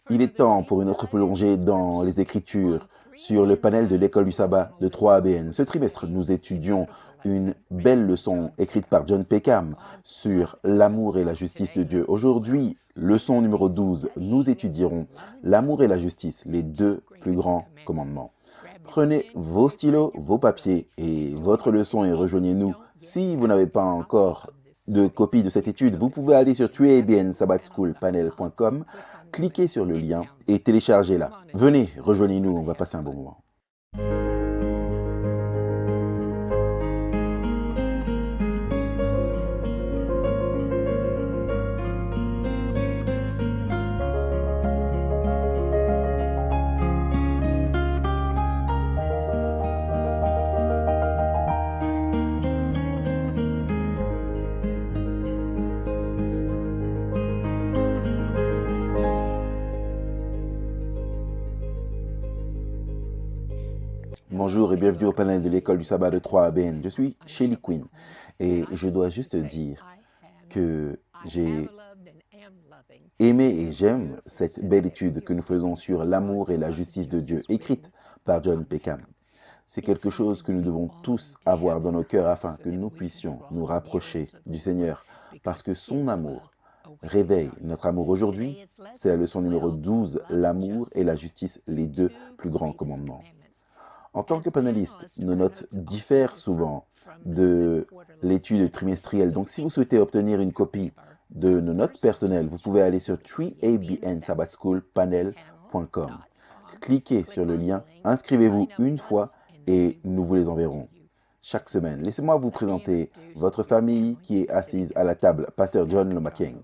Il est temps pour une autre plongée dans les Écritures sur le panel de l'école du sabbat de 3ABN. Ce trimestre, nous étudions une belle leçon écrite par John Peckham sur l'amour et la justice de Dieu. Aujourd'hui, leçon numéro 12, nous étudierons l'amour et la justice, les deux plus grands commandements. Prenez vos stylos, vos papiers et votre leçon et rejoignez-nous. Si vous n'avez pas encore de copie de cette étude, vous pouvez aller sur 3abnsabbatschoolpanel.com, cliquez sur le lien et téléchargez-la. Venez, rejoignez-nous, on va passer un bon moment. Bonjour et bienvenue au panel de l'école du sabbat de 3ABN. Je suis Shelly Quinn et je dois juste dire que j'ai aimé et j'aime cette belle étude que nous faisons sur l'amour et la justice de Dieu, écrite par John Peckham. C'est quelque chose que nous devons tous avoir dans nos cœurs afin que nous puissions nous rapprocher du Seigneur, parce que son amour réveille notre amour. Aujourd'hui, c'est la leçon numéro 12, l'amour et la justice, les deux plus grands commandements. En tant que panéliste, nos notes diffèrent souvent de l'étude trimestrielle. Donc, si vous souhaitez obtenir une copie de nos notes personnelles, vous pouvez aller sur 3abnsabbatschoolpanel.com. Cliquez sur le lien, inscrivez-vous une fois et nous vous les enverrons chaque semaine. Laissez-moi vous présenter votre famille qui est assise à la table, Pasteur John Lomaking.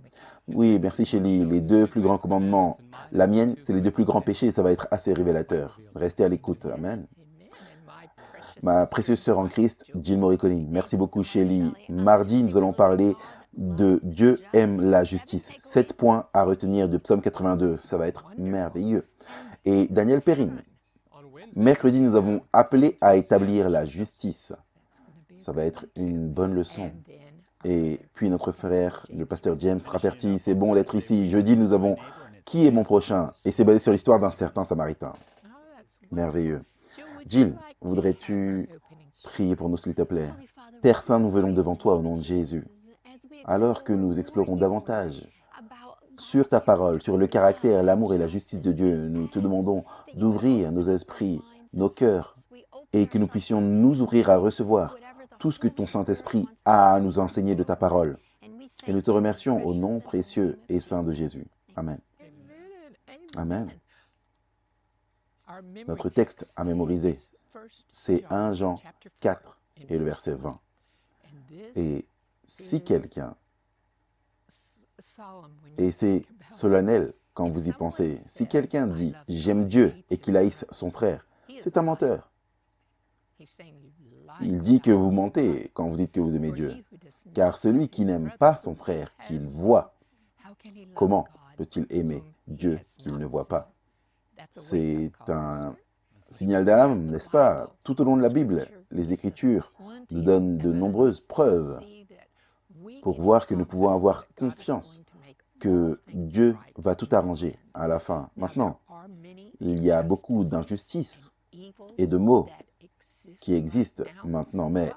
Oui, merci Shelly. Les deux plus grands commandements. La mienne, c'est les deux plus grands péchés. Ça va être assez révélateur. Restez à l'écoute. Amen. Ma précieuse sœur en Christ, Jill Moriconi. Merci beaucoup, Shelly. Mardi, nous allons parler de Dieu aime la justice. 7 points à retenir de Psaume 82. Ça va être merveilleux. Et Daniel Perrine. Mercredi, nous avons appelé à établir la justice. Ça va être une bonne leçon. Et puis notre frère, le pasteur James Rafferty, c'est bon d'être ici. Jeudi, nous avons Qui est mon prochain? Et c'est basé sur l'histoire d'un certain Samaritain. Merveilleux. Jill, voudrais-tu prier pour nous, s'il te plaît? Père Saint, nous venons devant toi au nom de Jésus. Alors que nous explorons davantage sur ta parole, sur le caractère, l'amour et la justice de Dieu, nous te demandons d'ouvrir nos esprits, nos cœurs, et que nous puissions nous ouvrir à recevoir tout ce que ton Saint-Esprit a à nous enseigner de ta parole. Et nous te remercions au nom précieux et saint de Jésus. Amen. Amen. Notre texte à mémoriser, c'est 1 Jean 4 et le verset 20. Et si quelqu'un, et c'est solennel quand vous y pensez, si quelqu'un dit « j'aime Dieu » et qu'il haïsse son frère, c'est un menteur. Il dit que vous mentez quand vous dites que vous aimez Dieu. Car celui qui n'aime pas son frère qu'il voit, comment peut-il aimer Dieu qu'il ne voit pas? C'est un signal d'alarme, n'est-ce pas? Tout au long de la Bible, les Écritures nous donnent de nombreuses preuves pour voir que nous pouvons avoir confiance que Dieu va tout arranger à la fin. Maintenant, il y a beaucoup d'injustices et de maux qui existent maintenant, mais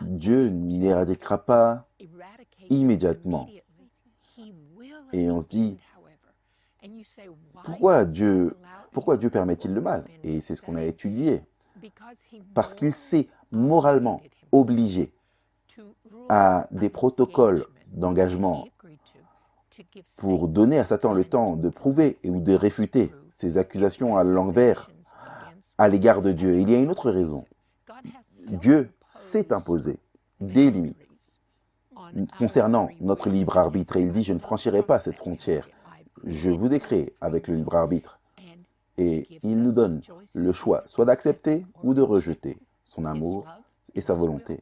Dieu n'éradiquera pas immédiatement. Et on se dit, pourquoi Dieu permet-il le mal? Et c'est ce qu'on a étudié. Parce qu'il s'est moralement obligé à des protocoles d'engagement pour donner à Satan le temps de prouver ou de réfuter ses accusations à l'envers à l'égard de Dieu. Il y a une autre raison. Dieu s'est imposé des limites concernant notre libre arbitre. Et il dit, je ne franchirai pas cette frontière. Je vous ai créé avec le libre arbitre. Et il nous donne le choix, soit d'accepter ou de rejeter son amour et sa volonté.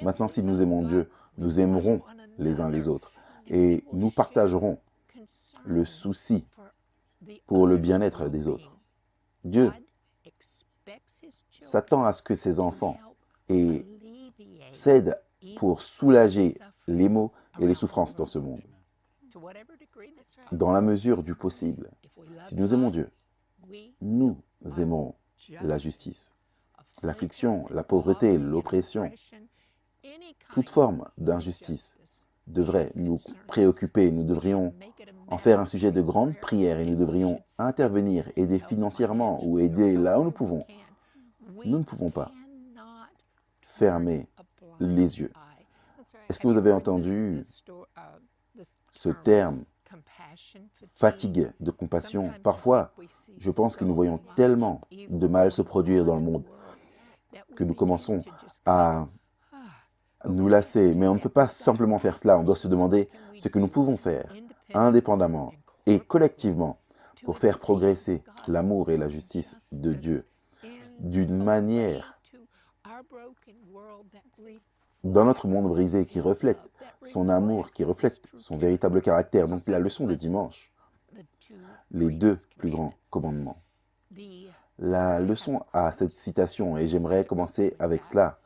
Maintenant, si nous aimons Dieu, nous aimerons les uns les autres. Et nous partagerons le souci pour le bien-être des autres. Dieu s'attend à ce que ses enfants s'aident pour soulager les maux et les souffrances dans ce monde. dans la mesure du possible. Si nous aimons Dieu, nous aimons la justice, l'affliction, la pauvreté, l'oppression. Toute forme d'injustice devrait nous préoccuper. Nous devrions en faire un sujet de grande prière et nous devrions intervenir, aider financièrement ou aider là où nous pouvons. Nous ne pouvons pas fermer les yeux. Est-ce que vous avez entendu ce terme, fatigue de compassion? Parfois, je pense que nous voyons tellement de mal se produire dans le monde que nous commençons à nous lasser. Mais on ne peut pas simplement faire cela. On doit se demander ce que nous pouvons faire indépendamment et collectivement pour faire progresser l'amour et la justice de Dieu d'une manière dans notre monde brisé qui reflète son amour, qui reflète son véritable caractère. Donc la leçon de dimanche, les deux plus grands commandements. La leçon à cette citation, et j'aimerais commencer avec cela,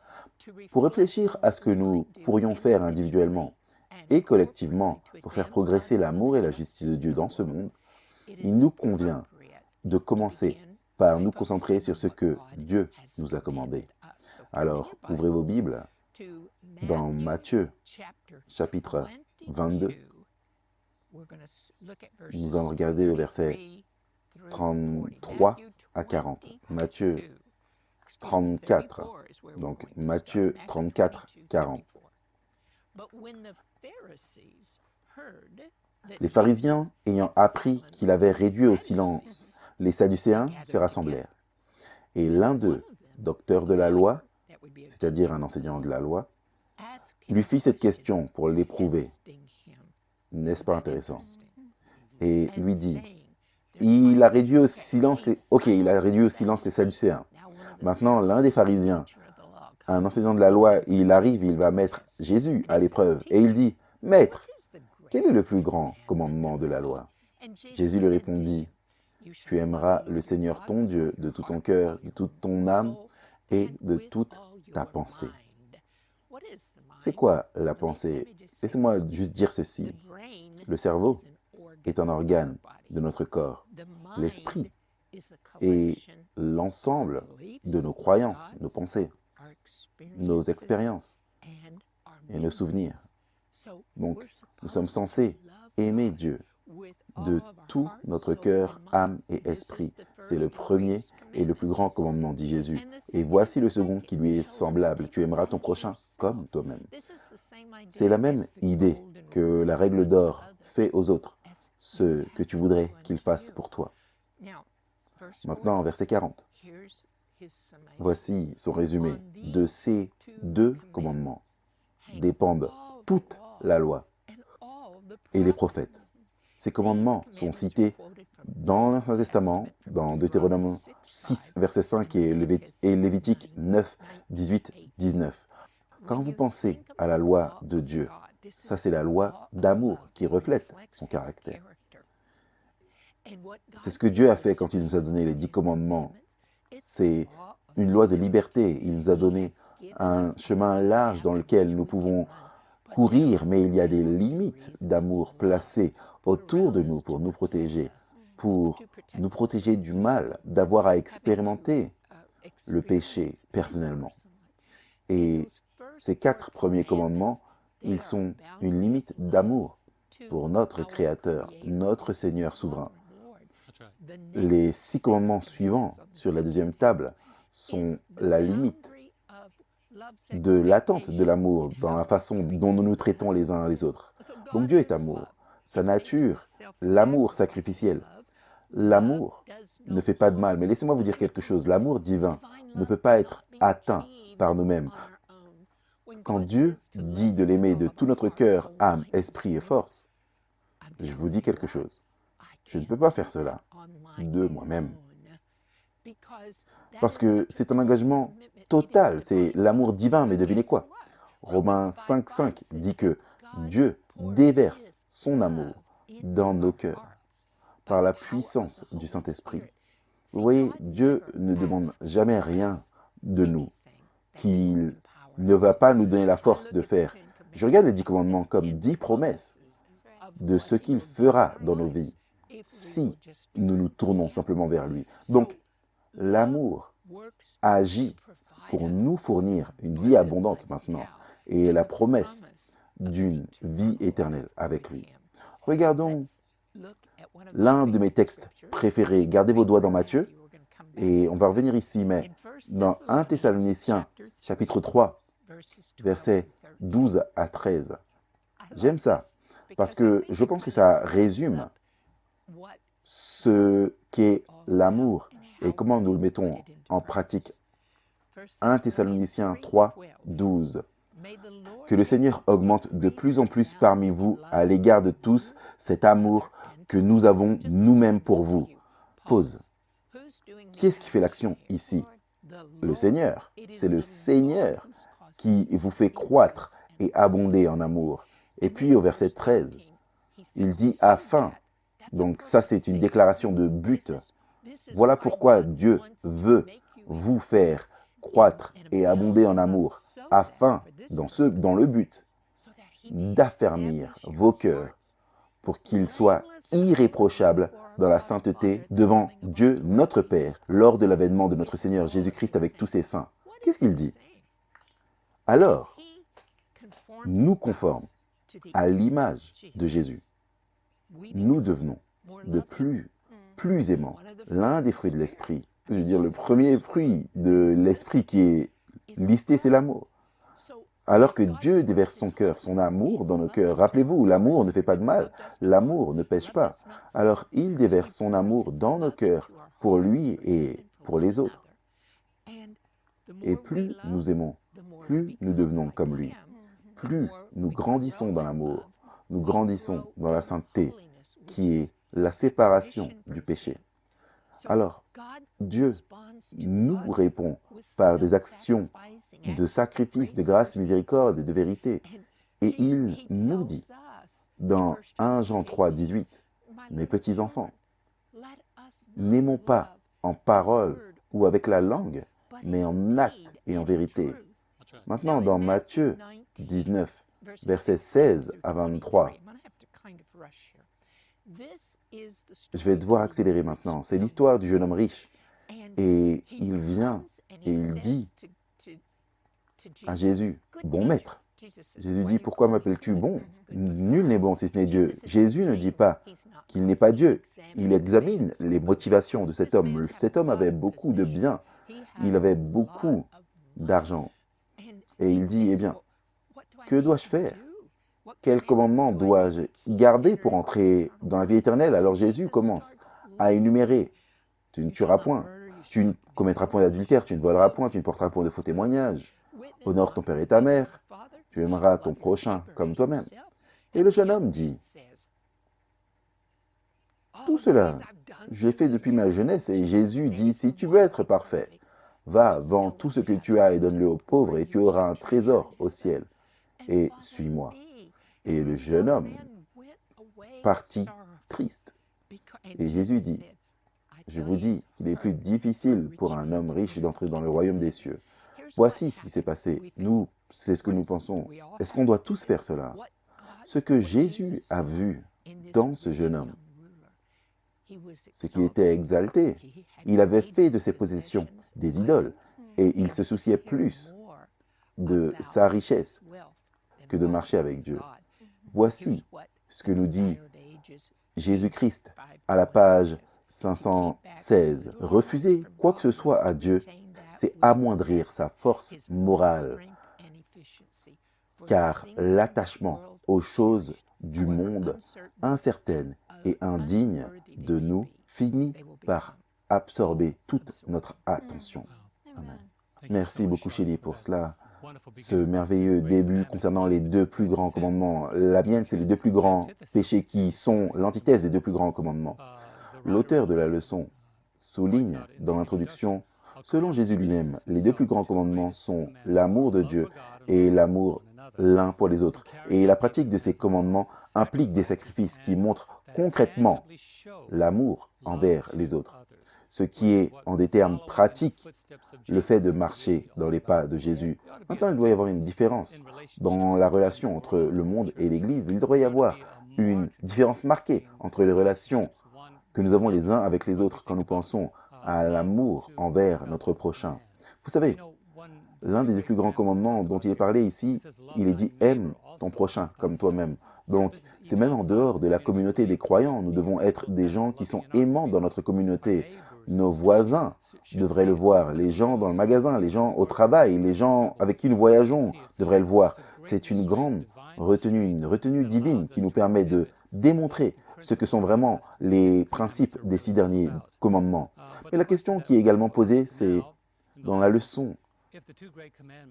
pour réfléchir à ce que nous pourrions faire individuellement et collectivement pour faire progresser l'amour et la justice de Dieu dans ce monde, il nous convient de commencer par nous concentrer sur ce que Dieu nous a commandé. Alors, ouvrez vos Bibles dans Matthieu, chapitre 22. Nous allons regarder au verset 33 à 40. Matthieu 34. Donc, Matthieu 34, 40. Les pharisiens, ayant appris qu'il avait réduit au silence les Sadducéens, se rassemblèrent. Et l'un d'eux, docteur de la loi, c'est-à-dire un enseignant de la loi, lui fit cette question pour l'éprouver. N'est-ce pas intéressant? Et lui dit, il a réduit au silence les Sadducéens. Maintenant, l'un des pharisiens, un enseignant de la loi, il arrive, il va mettre Jésus à l'épreuve. Et il dit, « Maître, quel est le plus grand commandement de la loi ?» Jésus lui répondit, « Tu aimeras le Seigneur ton Dieu de tout ton cœur, de toute ton âme et de toute ta pensée. » C'est quoi la pensée? Laissez-moi juste dire ceci. Le cerveau est un organe de notre corps. L'esprit est l'ensemble de nos croyances, nos pensées, nos expériences et nos souvenirs. Donc, nous sommes censés aimer Dieu de tout notre cœur, âme et esprit. C'est le premier et le plus grand commandement, dit Jésus. Et voici le second qui lui est semblable. Tu aimeras ton prochain comme toi-même. C'est la même idée que la règle d'or fait aux autres ce que tu voudrais qu'ils fassent pour toi. Maintenant, verset 40. Voici son résumé. De ces deux commandements dépendent toute la loi et les prophètes. Ces commandements sont cités dans l'Ancien Testament, dans Deutéronome 6, verset 5 et Lévitique 9, 18, 19. Quand vous pensez à la loi de Dieu, ça c'est la loi d'amour qui reflète son caractère. C'est ce que Dieu a fait quand il nous a donné les 10 commandements. C'est une loi de liberté. Il nous a donné un chemin large dans lequel nous pouvons courir, mais il y a des limites d'amour placées autour de nous pour nous protéger du mal, d'avoir à expérimenter le péché personnellement. Et ces 4 premiers commandements, ils sont une limite d'amour pour notre Créateur, notre Seigneur souverain. Les 6 commandements suivants sur la deuxième table sont la limite de l'attente de l'amour dans la façon dont nous nous traitons les uns les autres. Donc Dieu est amour. Sa nature, l'amour sacrificiel. L'amour ne fait pas de mal. Mais laissez-moi vous dire quelque chose. L'amour divin ne peut pas être atteint par nous-mêmes. Quand Dieu dit de l'aimer de tout notre cœur, âme, esprit et force, je vous dis quelque chose. Je ne peux pas faire cela de moi-même. Parce que c'est un engagement total, c'est l'amour divin, mais devinez quoi? Romains 5, 5 dit que Dieu déverse son amour dans nos cœurs par la puissance du Saint-Esprit. Vous voyez, Dieu ne demande jamais rien de nous qu'il ne va pas nous donner la force de faire. Je regarde les 10 commandements comme 10 promesses de ce qu'il fera dans nos vies si nous nous tournons simplement vers lui. Donc, l'amour agit pour nous fournir une vie abondante maintenant et la promesse d'une vie éternelle avec lui. Regardons l'un de mes textes préférés. Gardez vos doigts dans Matthieu et on va revenir ici, mais dans 1 Thessaloniciens chapitre 3, versets 12 à 13. J'aime ça parce que je pense que ça résume ce qu'est l'amour et comment nous le mettons en pratique. 1 Thessaloniciens 3, 12. Que le Seigneur augmente de plus en plus parmi vous à l'égard de tous cet amour que nous avons nous-mêmes pour vous. Pause. Qui est-ce qui fait l'action ici? Le Seigneur. C'est le Seigneur qui vous fait croître et abonder en amour. Et puis au verset 13, il dit « afin ». Donc ça, c'est une déclaration de but. Voilà pourquoi Dieu veut vous faire croître et abonder en amour, afin, dans le but, d'affermir vos cœurs pour qu'ils soient irréprochables dans la sainteté devant Dieu notre Père, lors de l'avènement de notre Seigneur Jésus-Christ avec tous ses saints. Qu'est-ce qu'il dit? Alors, nous conformes à l'image de Jésus. Nous devenons de plus aimants. L'un des fruits de l'esprit, je veux dire le premier fruit de l'esprit qui est listé, c'est l'amour. Alors que Dieu déverse son cœur, son amour dans nos cœurs. Rappelez-vous, l'amour ne fait pas de mal, l'amour ne pêche pas. Alors il déverse son amour dans nos cœurs pour lui et pour les autres. Et plus nous aimons, plus nous devenons comme lui. Plus nous grandissons dans l'amour, nous grandissons dans la sainteté, qui est la séparation du péché. Alors, Dieu nous répond par des actions de sacrifice, de grâce, miséricorde et de vérité. Et il nous dit, dans 1 Jean 3, 18, « Mes petits enfants, n'aimons pas en parole ou avec la langue, mais en acte et en vérité. » Maintenant, dans Matthieu 19, versets 16 à 23, je vais devoir accélérer maintenant. C'est l'histoire du jeune homme riche. Et il vient et il dit à Jésus, « Bon maître ». Jésus dit, « Pourquoi m'appelles-tu bon? Nul n'est bon si ce n'est Dieu. » Jésus ne dit pas qu'il n'est pas Dieu. Il examine les motivations de cet homme. Cet homme avait beaucoup de biens. Il avait beaucoup d'argent. Et il dit, « Eh bien, que dois-je faire? Quel commandement dois-je garder pour entrer dans la vie éternelle ?» Alors Jésus commence à énumérer. Tu ne tueras point, tu ne commettras point d'adultère, tu ne voleras point, tu ne porteras point de faux témoignages. Honore ton père et ta mère, tu aimeras ton prochain comme toi-même. Et le jeune homme dit, tout cela, je l'ai fait depuis ma jeunesse. Et Jésus dit, si tu veux être parfait, va, vends tout ce que tu as et donne-le aux pauvres et tu auras un trésor au ciel. Et suis-moi. Et le jeune homme partit triste. Et Jésus dit, je vous dis qu'il est plus difficile pour un homme riche d'entrer dans le royaume des cieux. Voici ce qui s'est passé. Nous, c'est ce que nous pensons. Est-ce qu'on doit tous faire cela? Ce que Jésus a vu dans ce jeune homme, c'est qu'il était exalté. Il avait fait de ses possessions des idoles et il se souciait plus de sa richesse que de marcher avec Dieu. Voici ce que nous dit Jésus-Christ à la page 516. Refuser quoi que ce soit à Dieu, c'est amoindrir sa force morale, car l'attachement aux choses du monde incertaines et indignes de nous finit par absorber toute notre attention. Amen. Merci beaucoup, Chélie, pour cela. Ce merveilleux début concernant les deux plus grands commandements. La mienne, c'est les deux plus grands péchés qui sont l'antithèse des deux plus grands commandements. L'auteur de la leçon souligne dans l'introduction, selon Jésus lui-même, les deux plus grands commandements sont l'amour de Dieu et l'amour l'un pour les autres. Et la pratique de ces commandements implique des sacrifices qui montrent concrètement l'amour envers les autres. Ce qui est, en des termes pratiques, le fait de marcher dans les pas de Jésus. Maintenant, il doit y avoir une différence dans la relation entre le monde et l'Église. Il devrait y avoir une différence marquée entre les relations que nous avons les uns avec les autres quand nous pensons à l'amour envers notre prochain. Vous savez, l'un des deux plus grands commandements dont il est parlé ici, il est dit « aime ton prochain comme toi-même ». Donc, c'est même en dehors de la communauté des croyants. Nous devons être des gens qui sont aimants dans notre communauté. Nos voisins devraient le voir. Les gens dans le magasin, les gens au travail, les gens avec qui nous voyageons devraient le voir. C'est une grande retenue, une retenue divine qui nous permet de démontrer ce que sont vraiment les principes des 6 derniers commandements. Mais la question qui est également posée, c'est dans la leçon.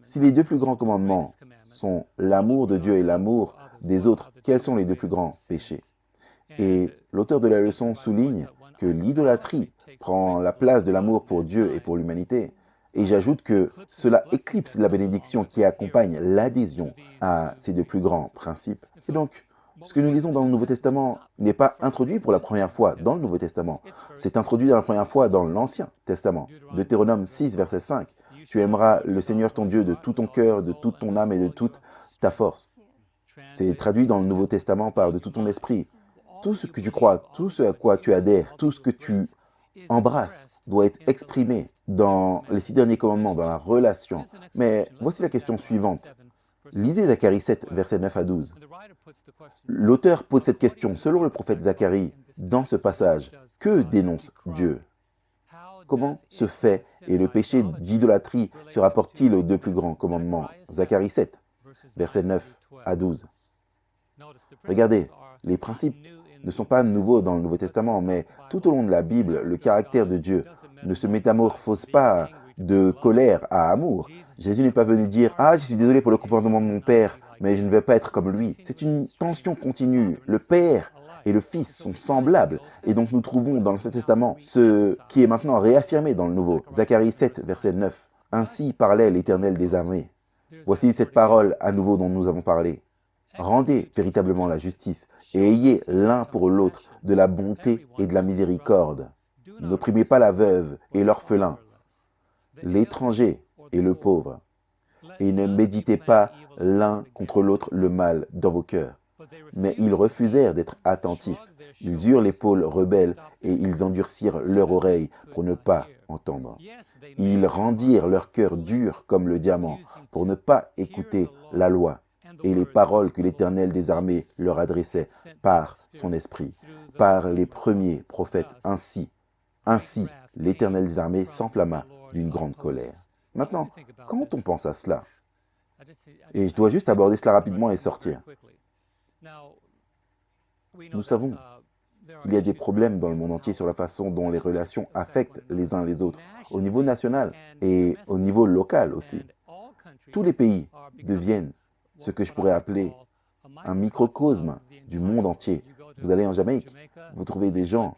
Si les deux plus grands commandements sont l'amour de Dieu et l'amour des autres, quels sont les deux plus grands péchés? Et l'auteur de la leçon souligne que l'idolâtrie prend la place de l'amour pour Dieu et pour l'humanité. Et j'ajoute que cela éclipse la bénédiction qui accompagne l'adhésion à ces deux plus grands principes. Et donc, ce que nous lisons dans le Nouveau Testament n'est pas introduit pour la première fois dans le Nouveau Testament. C'est introduit la première fois dans l'Ancien Testament. Deutéronome 6, verset 5. Tu aimeras le Seigneur ton Dieu de tout ton cœur, de toute ton âme et de toute ta force. C'est traduit dans le Nouveau Testament par de tout ton esprit. Tout ce que tu crois, tout ce à quoi tu adhères, tout ce que tu embrasses doit être exprimé dans les 6 derniers commandements, dans la relation. Mais voici la question suivante. Lisez Zacharie 7, versets 9 à 12. L'auteur pose cette question, selon le prophète Zacharie, dans ce passage, que dénonce Dieu? Comment ce fait et le péché d'idolâtrie se rapportent-ils aux deux plus grands commandements? Zacharie 7, versets 9 à 12. Regardez, les principes ne sont pas nouveaux dans le Nouveau Testament, mais tout au long de la Bible, le caractère de Dieu ne se métamorphose pas de colère à amour. Jésus n'est pas venu dire « Ah, je suis désolé pour le comportement de mon Père, mais je ne vais pas être comme lui. » C'est une tension continue. Le Père et le Fils sont semblables. Et donc nous trouvons dans l'Ancien Testament ce qui est maintenant réaffirmé dans le Nouveau. Zacharie 7, verset 9. « Ainsi parlait l'Éternel des armées. » Voici cette parole à nouveau dont nous avons parlé. Rendez véritablement la justice et ayez l'un pour l'autre de la bonté et de la miséricorde. N'opprimez pas la veuve et l'orphelin, l'étranger et le pauvre, et ne méditez pas l'un contre l'autre le mal dans vos cœurs. Mais ils refusèrent d'être attentifs. Ils eurent l'épaule rebelle et ils endurcirent leur oreille pour ne pas entendre. Ils rendirent leur cœur dur comme le diamant pour ne pas écouter la loi et les paroles que l'Éternel des armées leur adressait par son esprit, par les premiers prophètes. Ainsi, l'Éternel des armées s'enflamma d'une grande colère. Maintenant, quand on pense à cela, et je dois juste aborder cela rapidement et sortir, nous savons qu'il y a des problèmes dans le monde entier sur la façon dont les relations affectent les uns les autres, au niveau national et au niveau local aussi. Tous les pays deviennent ce que je pourrais appeler un microcosme du monde entier. Vous allez en Jamaïque, vous trouvez des gens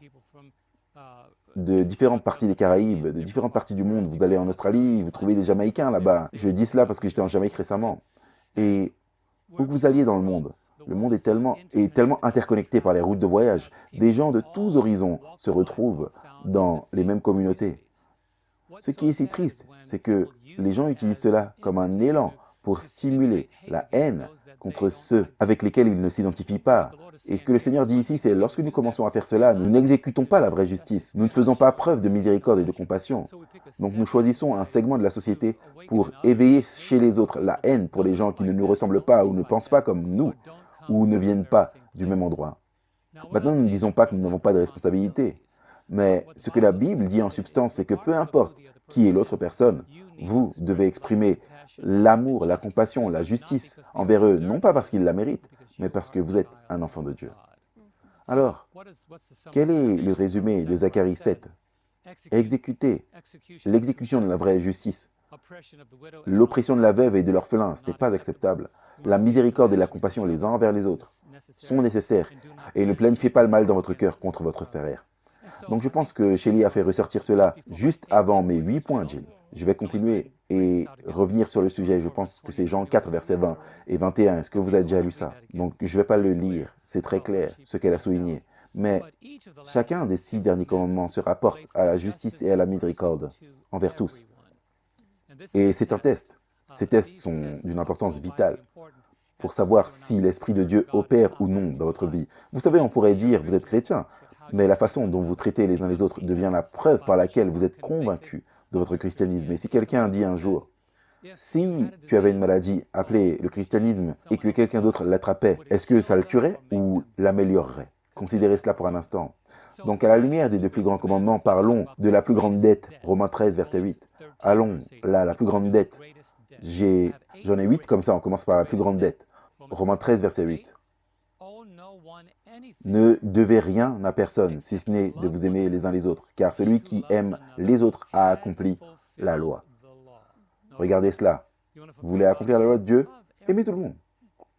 de différentes parties des Caraïbes, de différentes parties du monde. Vous allez en Australie, vous trouvez des Jamaïcains là-bas. Je dis cela parce que j'étais en Jamaïque récemment. Et où que vous alliez dans le monde est tellement interconnecté par les routes de voyage. Des gens de tous horizons se retrouvent dans les mêmes communautés. Ce qui est si triste, c'est que les gens utilisent cela comme un élan pour stimuler la haine contre ceux avec lesquels ils ne s'identifient pas. Et ce que le Seigneur dit ici, c'est lorsque nous commençons à faire cela, nous n'exécutons pas la vraie justice. Nous ne faisons pas preuve de miséricorde et de compassion. Donc nous choisissons un segment de la société pour éveiller chez les autres la haine pour les gens qui ne nous ressemblent pas ou ne pensent pas comme nous ou ne viennent pas du même endroit. Maintenant, nous ne disons pas que nous n'avons pas de responsabilité. Mais ce que la Bible dit en substance, c'est que peu importe qui est l'autre personne, vous devez exprimer l'amour, la compassion, la justice envers eux, non pas parce qu'ils la méritent, mais parce que vous êtes un enfant de Dieu. Alors, quel est le résumé de Zacharie 7? Exécuter l'exécution de la vraie justice. L'oppression de la veuve et de l'orphelin, ce n'est pas acceptable. La miséricorde et la compassion les uns envers les autres sont nécessaires. Et ne planifiez pas le mal dans votre cœur contre votre frère. Donc je pense que Shelly a fait ressortir cela juste avant mes 8 points, Jill. Je vais continuer et revenir sur le sujet. Je pense que c'est Jean 4, versets 20 et 21. Est-ce que vous avez déjà lu ça? Donc je ne vais pas le lire. C'est très clair ce qu'elle a souligné. Mais chacun des 6 derniers commandements se rapporte à la justice et à la miséricorde envers tous. Et c'est un test. Ces tests sont d'une importance vitale. pour savoir si l'Esprit de Dieu opère ou non dans votre vie. Vous savez, on pourrait dire, vous êtes chrétien, mais la façon dont vous traitez les uns les autres devient la preuve par laquelle vous êtes convaincu de votre christianisme. Et si quelqu'un dit un jour, si tu avais une maladie appelée le christianisme et que quelqu'un d'autre l'attrapait, est-ce que ça le tuerait ou l'améliorerait? Considérez cela pour un instant. Donc, à la lumière des deux plus grands commandements, parlons de la plus grande dette, Romains 13, verset 8. Allons, là, la plus grande dette. J'en ai 8 comme ça, on commence par la plus grande dette. Romains 13, verset 8. Ne devez rien à personne, si ce n'est de vous aimer les uns les autres, car celui qui aime les autres a accompli la loi. Regardez cela. Vous voulez accomplir la loi de Dieu? Aimez tout le monde.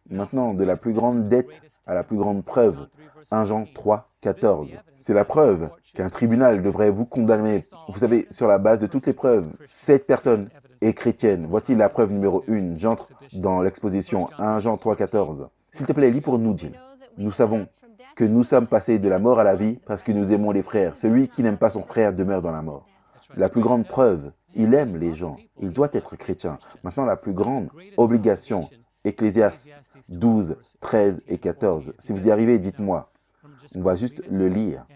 Maintenant, de la plus grande dette à la plus grande preuve. 1 Jean 3, 14. C'est la preuve qu'un tribunal devrait vous condamner. Vous savez, sur la base de toutes les preuves, cette personne est chrétienne. Voici la preuve numéro 1. J'entre dans l'exposition. 1 Jean 3, 14. S'il te plaît, lis pour nous, Jill. Nous savons que nous sommes passés de la mort à la vie parce que nous aimons les frères. Celui qui n'aime pas son frère demeure dans la mort. La plus grande preuve, il aime les gens. Il doit être chrétien. Maintenant, la plus grande obligation, Ecclésiaste 12, 13 et 14. Si vous y arrivez, dites-moi. On va juste le lire.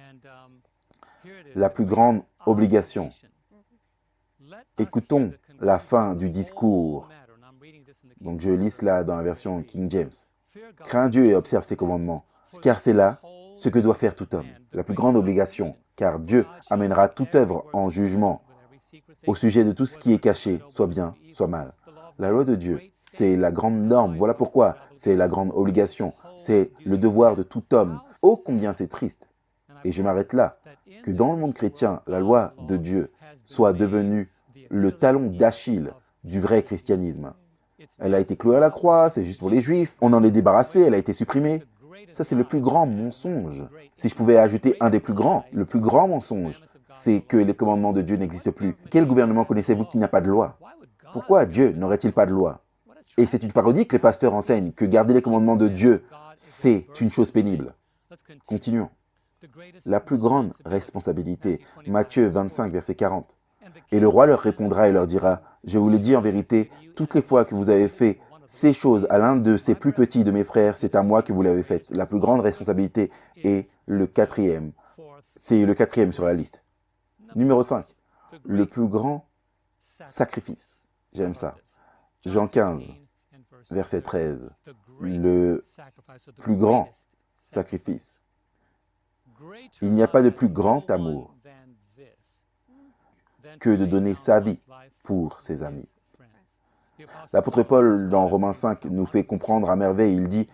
La plus grande obligation. Écoutons la fin du discours. Donc je lis cela dans la version King James. Crains Dieu et observe ses commandements, car c'est là ce que doit faire tout homme. La plus grande obligation, car Dieu amènera toute œuvre en jugement au sujet de tout ce qui est caché, soit bien, soit mal. La loi de Dieu, c'est la grande norme. Voilà pourquoi c'est la grande obligation. C'est le devoir de tout homme. Oh, combien c'est triste. Et je m'arrête là. Que dans le monde chrétien, la loi de Dieu soit devenue le talon d'Achille du vrai christianisme. Elle a été clouée à la croix, c'est juste pour les Juifs. On en est débarrassé, elle a été supprimée. Ça, c'est le plus grand mensonge. Si je pouvais ajouter un des plus grands, le plus grand mensonge, c'est que les commandements de Dieu n'existent plus. Quel gouvernement connaissez-vous qui n'a pas de loi? Pourquoi Dieu n'aurait-il pas de loi? Et c'est une parodie que les pasteurs enseignent, que garder les commandements de Dieu, c'est une chose pénible. Continuons. La plus grande responsabilité, Matthieu 25, verset 40. Et le roi leur répondra et leur dira, « Je vous le dis en vérité, toutes les fois que vous avez fait ces choses à l'un de ces plus petits de mes frères, c'est à moi que vous l'avez faite. » La plus grande responsabilité est le quatrième. C'est le quatrième sur la liste. Numéro 5. Le plus grand sacrifice. J'aime ça. Jean 15, verset 13. Le plus grand sacrifice. Il n'y a pas de plus grand amour que de donner sa vie pour ses amis. L'apôtre Paul, dans Romains 5, nous fait comprendre à merveille. Il dit,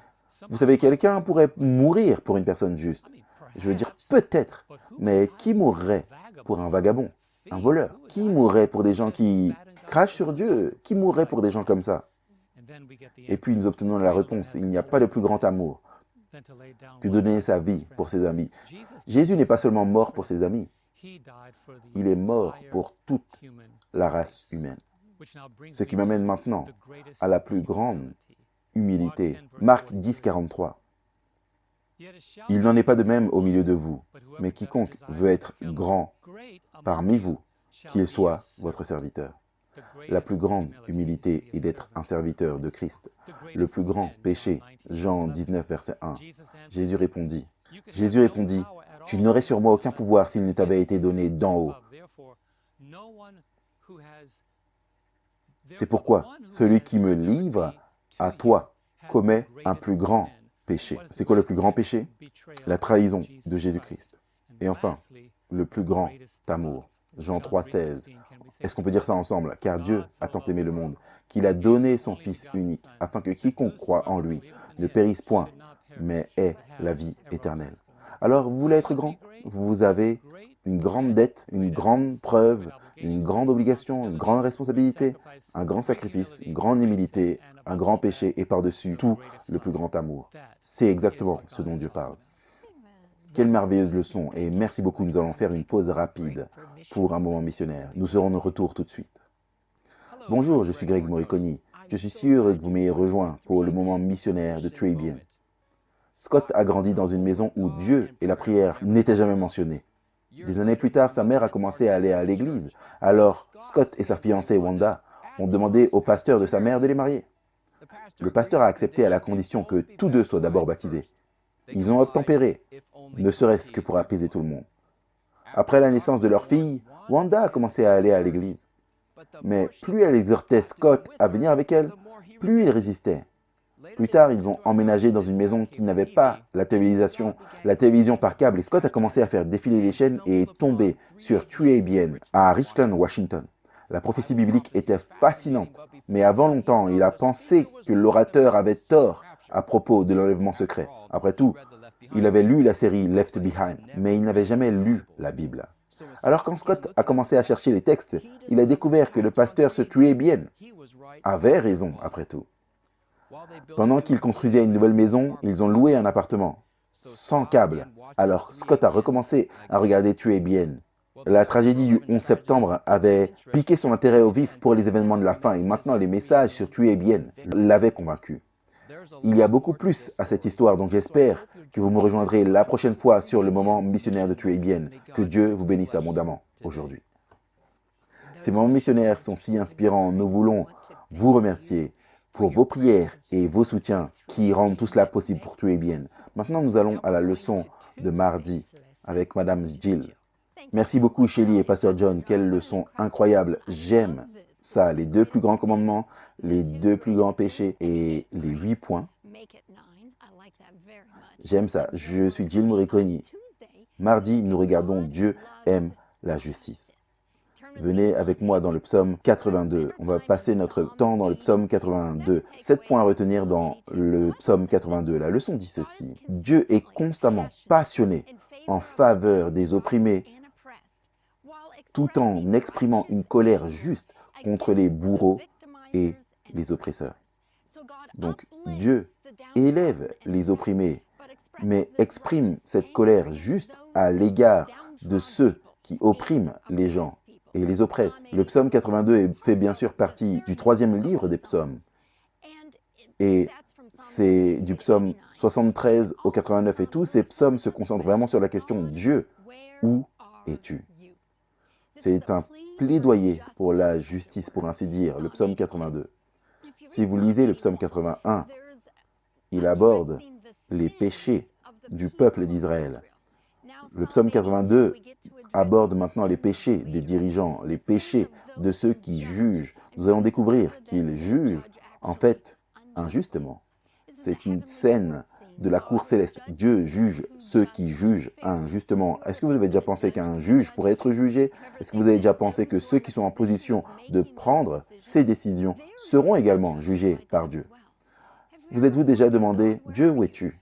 vous savez, quelqu'un pourrait mourir pour une personne juste. Je veux dire, peut-être, mais qui mourrait pour un vagabond, un voleur? Qui mourrait pour des gens qui crachent sur Dieu? Qui mourrait pour des gens comme ça? Et puis nous obtenons la réponse, il n'y a pas de plus grand amour que donner sa vie pour ses amis. Jésus n'est pas seulement mort pour ses amis, il est mort pour toute la race humaine. Ce qui m'amène maintenant à la plus grande humilité. Marc 10, 43. Il n'en est pas de même au milieu de vous, mais quiconque veut être grand parmi vous, qu'il soit votre serviteur. La plus grande humilité est d'être un serviteur de Christ. Le plus grand péché, Jean 19, verset 1. Jésus répondit, « Tu n'aurais sur moi aucun pouvoir s'il ne t'avait été donné d'en haut. » C'est pourquoi celui qui me livre à toi commet un plus grand péché. C'est quoi le plus grand péché? La trahison de Jésus-Christ. Et enfin, le plus grand amour. Jean 3, 16. Est-ce qu'on peut dire ça ensemble? Car Dieu a tant aimé le monde, qu'il a donné son Fils unique, afin que quiconque croit en lui ne périsse point, mais ait la vie éternelle. Alors, vous voulez être grand? Vous avez une grande dette, une grande preuve, une grande obligation, une grande responsabilité, un grand sacrifice, une grande humilité, un grand péché et par-dessus tout, le plus grand amour. C'est exactement ce dont Dieu parle. Quelle merveilleuse leçon et merci beaucoup, nous allons faire une pause rapide pour un moment missionnaire. Nous serons de retour tout de suite. Bonjour, je suis Greg Morricone. Je suis si heureux que vous m'ayez rejoint pour le moment missionnaire de Tribune. Scott a grandi dans une maison où Dieu et la prière n'étaient jamais mentionnés. Des années plus tard, sa mère a commencé à aller à l'église. Alors, Scott et sa fiancée Wanda ont demandé au pasteur de sa mère de les marier. Le pasteur a accepté à la condition que tous deux soient d'abord baptisés. Ils ont obtempéré, ne serait-ce que pour apaiser tout le monde. Après la naissance de leur fille, Wanda a commencé à aller à l'église. Mais plus elle exhortait Scott à venir avec elle, plus il résistait. Plus tard, ils ont emménagé dans une maison qui n'avait pas la télévision par câble, et Scott a commencé à faire défiler les chaînes et est tombé sur TuABN à Richland, Washington. La prophétie biblique était fascinante, mais avant longtemps, il a pensé que l'orateur avait tort à propos de l'enlèvement secret. Après tout, il avait lu la série Left Behind, mais il n'avait jamais lu la Bible. Alors quand Scott a commencé à chercher les textes, il a découvert que le pasteur sur TuABN avait raison, après tout. Pendant qu'ils construisaient une nouvelle maison, ils ont loué un appartement, sans câble. Alors Scott a recommencé à regarder TuABN. La tragédie du 11 septembre avait piqué son intérêt au vif pour les événements de la fin et maintenant les messages sur TuABN l'avaient convaincu. Il y a beaucoup plus à cette histoire, donc j'espère que vous me rejoindrez la prochaine fois sur le moment missionnaire de TuABN. Que Dieu vous bénisse abondamment aujourd'hui. Ces moments missionnaires sont si inspirants. Nous voulons vous remercier pour vos prières et vos soutiens qui rendent tout cela possible pour TuABN. Maintenant, nous allons à la leçon de mardi avec Madame Jill. Merci beaucoup, Shelly et Pasteur John. Quelle leçon incroyable. J'aime ça. Les 2 plus grands commandements, les 2 plus grands péchés et les 8 points. J'aime ça. Je suis Jill Moriconi. Mardi, nous regardons Dieu aime la justice. Venez avec moi dans le psaume 82. On va passer notre temps dans le psaume 82. 7 points à retenir dans le psaume 82. La leçon dit ceci. Dieu est constamment passionné en faveur des opprimés, tout en exprimant une colère juste contre les bourreaux et les oppresseurs. Donc Dieu élève les opprimés, mais exprime cette colère juste à l'égard de ceux qui oppriment les gens et les oppressent. Le psaume 82 fait bien sûr partie du 3e livre des psaumes. Et c'est du psaume 73 au 89 et tous ces psaumes se concentrent vraiment sur la question « Dieu, où es-tu » C'est un plaidoyer pour la justice, pour ainsi dire, le psaume 82. Si vous lisez le psaume 81, il aborde les péchés du peuple d'Israël. Le psaume 82 aborde maintenant les péchés des dirigeants, les péchés de ceux qui jugent. Nous allons découvrir qu'ils jugent, en fait, injustement. C'est une scène de la cour céleste. Dieu juge ceux qui jugent injustement. Est-ce que vous avez déjà pensé qu'un juge pourrait être jugé? Est-ce que vous avez déjà pensé que ceux qui sont en position de prendre ces décisions seront également jugés par Dieu? Vous êtes-vous déjà demandé, Dieu, où es-tu?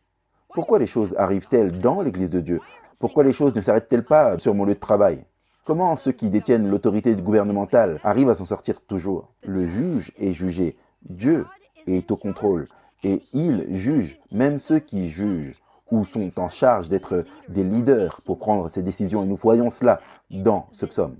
Pourquoi les choses arrivent-elles dans l'Église de Dieu? Pourquoi les choses ne s'arrêtent-elles pas sur mon lieu de travail? Comment ceux qui détiennent l'autorité gouvernementale arrivent à s'en sortir toujours? Le juge est jugé. Dieu est au contrôle. Et il juge même ceux qui jugent ou sont en charge d'être des leaders pour prendre ces décisions. Et nous voyons cela dans ce psaume.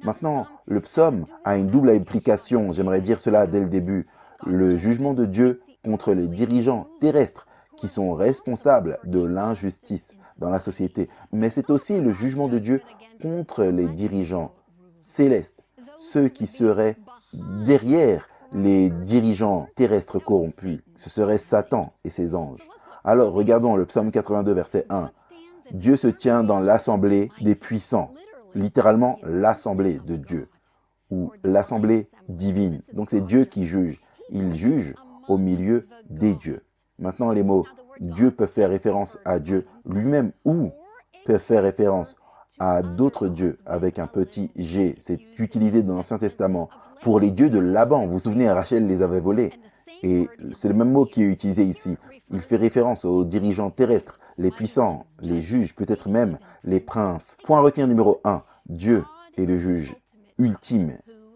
Maintenant, le psaume a une double implication. J'aimerais dire cela dès le début. Le jugement de Dieu contre les dirigeants terrestres qui sont responsables de l'injustice dans la société. Mais c'est aussi le jugement de Dieu contre les dirigeants célestes, ceux qui seraient derrière les dirigeants terrestres corrompus. Ce serait Satan et ses anges. Alors, regardons le psaume 82, verset 1. Dieu se tient dans l'assemblée des puissants, littéralement l'assemblée de Dieu, ou l'assemblée divine. Donc c'est Dieu qui juge. Il juge au milieu des dieux. Maintenant, les mots Dieu peut faire référence à Dieu lui-même ou peut faire référence à d'autres dieux avec un petit g. C'est utilisé dans l'Ancien Testament pour les dieux de Laban. Vous vous souvenez, Rachel les avait volés. Et c'est le même mot qui est utilisé ici. Il fait référence aux dirigeants terrestres, les puissants, les juges, peut-être même les princes. Point à retenir numéro 1. Dieu est le juge ultime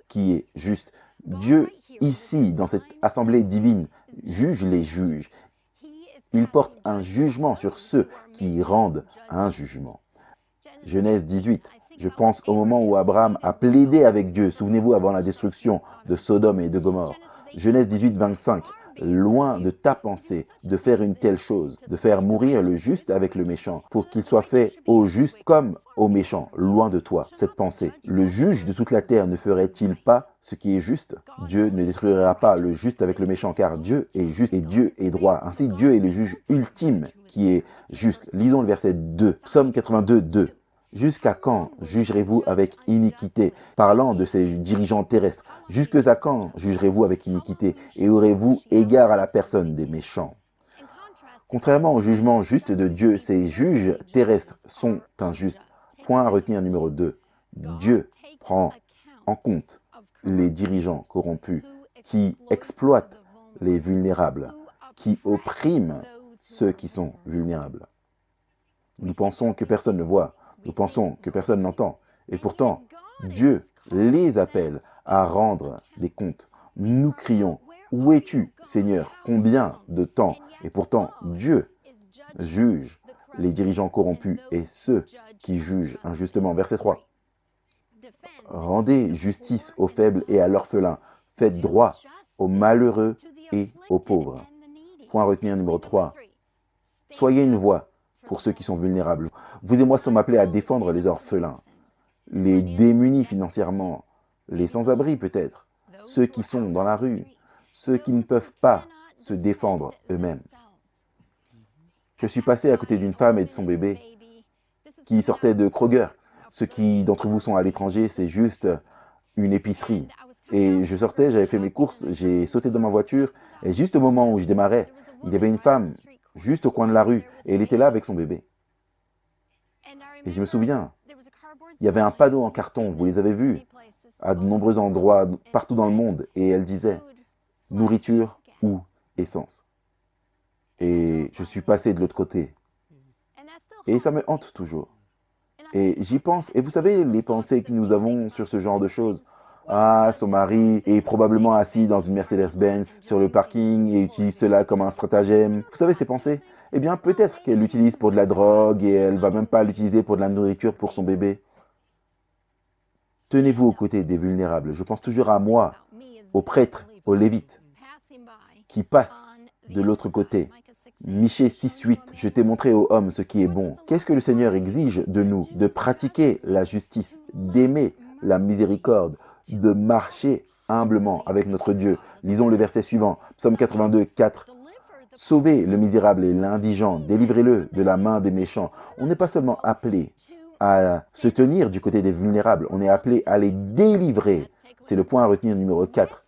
qui est juste. Dieu, ici, dans cette assemblée divine, juge les juges. Il porte un jugement sur ceux qui rendent un jugement. Genèse 18. Je pense au moment où Abraham a plaidé avec Dieu. Souvenez-vous, avant la destruction de Sodome et de Gomorrhe. Genèse 18, 25. Loin de ta pensée de faire une telle chose, de faire mourir le juste avec le méchant, pour qu'il soit fait au juste comme aux méchants, loin de toi, cette pensée. Le juge de toute la terre ne ferait-il pas ce qui est juste? Dieu ne détruira pas le juste avec le méchant, car Dieu est juste et Dieu est droit. Ainsi, Dieu est le juge ultime qui est juste. Lisons le verset 2, Psaume 82, 2. Jusqu'à quand jugerez-vous avec iniquité? Parlant de ces dirigeants terrestres. Jusqu'à quand jugerez-vous avec iniquité et aurez-vous égard à la personne des méchants? Contrairement au jugement juste de Dieu, ces juges terrestres sont injustes. Point à retenir numéro 2. Dieu prend en compte les dirigeants corrompus qui exploitent les vulnérables, qui oppriment ceux qui sont vulnérables. Nous pensons que personne ne voit, nous pensons que personne n'entend. Et pourtant, Dieu les appelle à rendre des comptes. Nous crions, où es-tu, Seigneur? Combien de temps? Et pourtant, Dieu juge les dirigeants corrompus et ceux qui jugent injustement. Verset 3. Rendez justice aux faibles et à l'orphelin. Faites droit aux malheureux et aux pauvres. Point à retenir numéro 3. Soyez une voix pour ceux qui sont vulnérables. Vous et moi sommes appelés à défendre les orphelins, les démunis financièrement, les sans-abri peut-être, ceux qui sont dans la rue, ceux qui ne peuvent pas se défendre eux-mêmes. Je suis passé à côté d'une femme et de son bébé qui sortaient de Kroger. Ceux qui d'entre vous sont à l'étranger, c'est juste une épicerie. Et je sortais, j'avais fait mes courses, j'ai sauté dans ma voiture et juste au moment où je démarrais, il y avait une femme juste au coin de la rue et elle était là avec son bébé. Et je me souviens, il y avait un panneau en carton, vous les avez vus, à de nombreux endroits, partout dans le monde, et elle disait « nourriture ou essence ». Et je suis passé de l'autre côté. Et ça me hante toujours. Et j'y pense. Et vous savez, les pensées que nous avons sur ce genre de choses. Ah, son mari est probablement assis dans une Mercedes-Benz sur le parking et utilise cela comme un stratagème. Vous savez, ces pensées? Eh bien, peut-être qu'elle l'utilise pour de la drogue et elle ne va même pas l'utiliser pour de la nourriture pour son bébé. Tenez-vous aux côtés des vulnérables. Je pense toujours à moi, aux prêtres, aux lévites, qui passent de l'autre côté. Michée 6.8, je t'ai montré aux hommes ce qui est bon. Qu'est-ce que le Seigneur exige de nous? De pratiquer la justice, d'aimer la miséricorde, de marcher humblement avec notre Dieu. Lisons le verset suivant, Psaume 82, 4. Sauvez le misérable et l'indigent, délivrez-le de la main des méchants. On n'est pas seulement appelé à se tenir du côté des vulnérables, on est appelé à les délivrer. C'est le point à retenir numéro 4.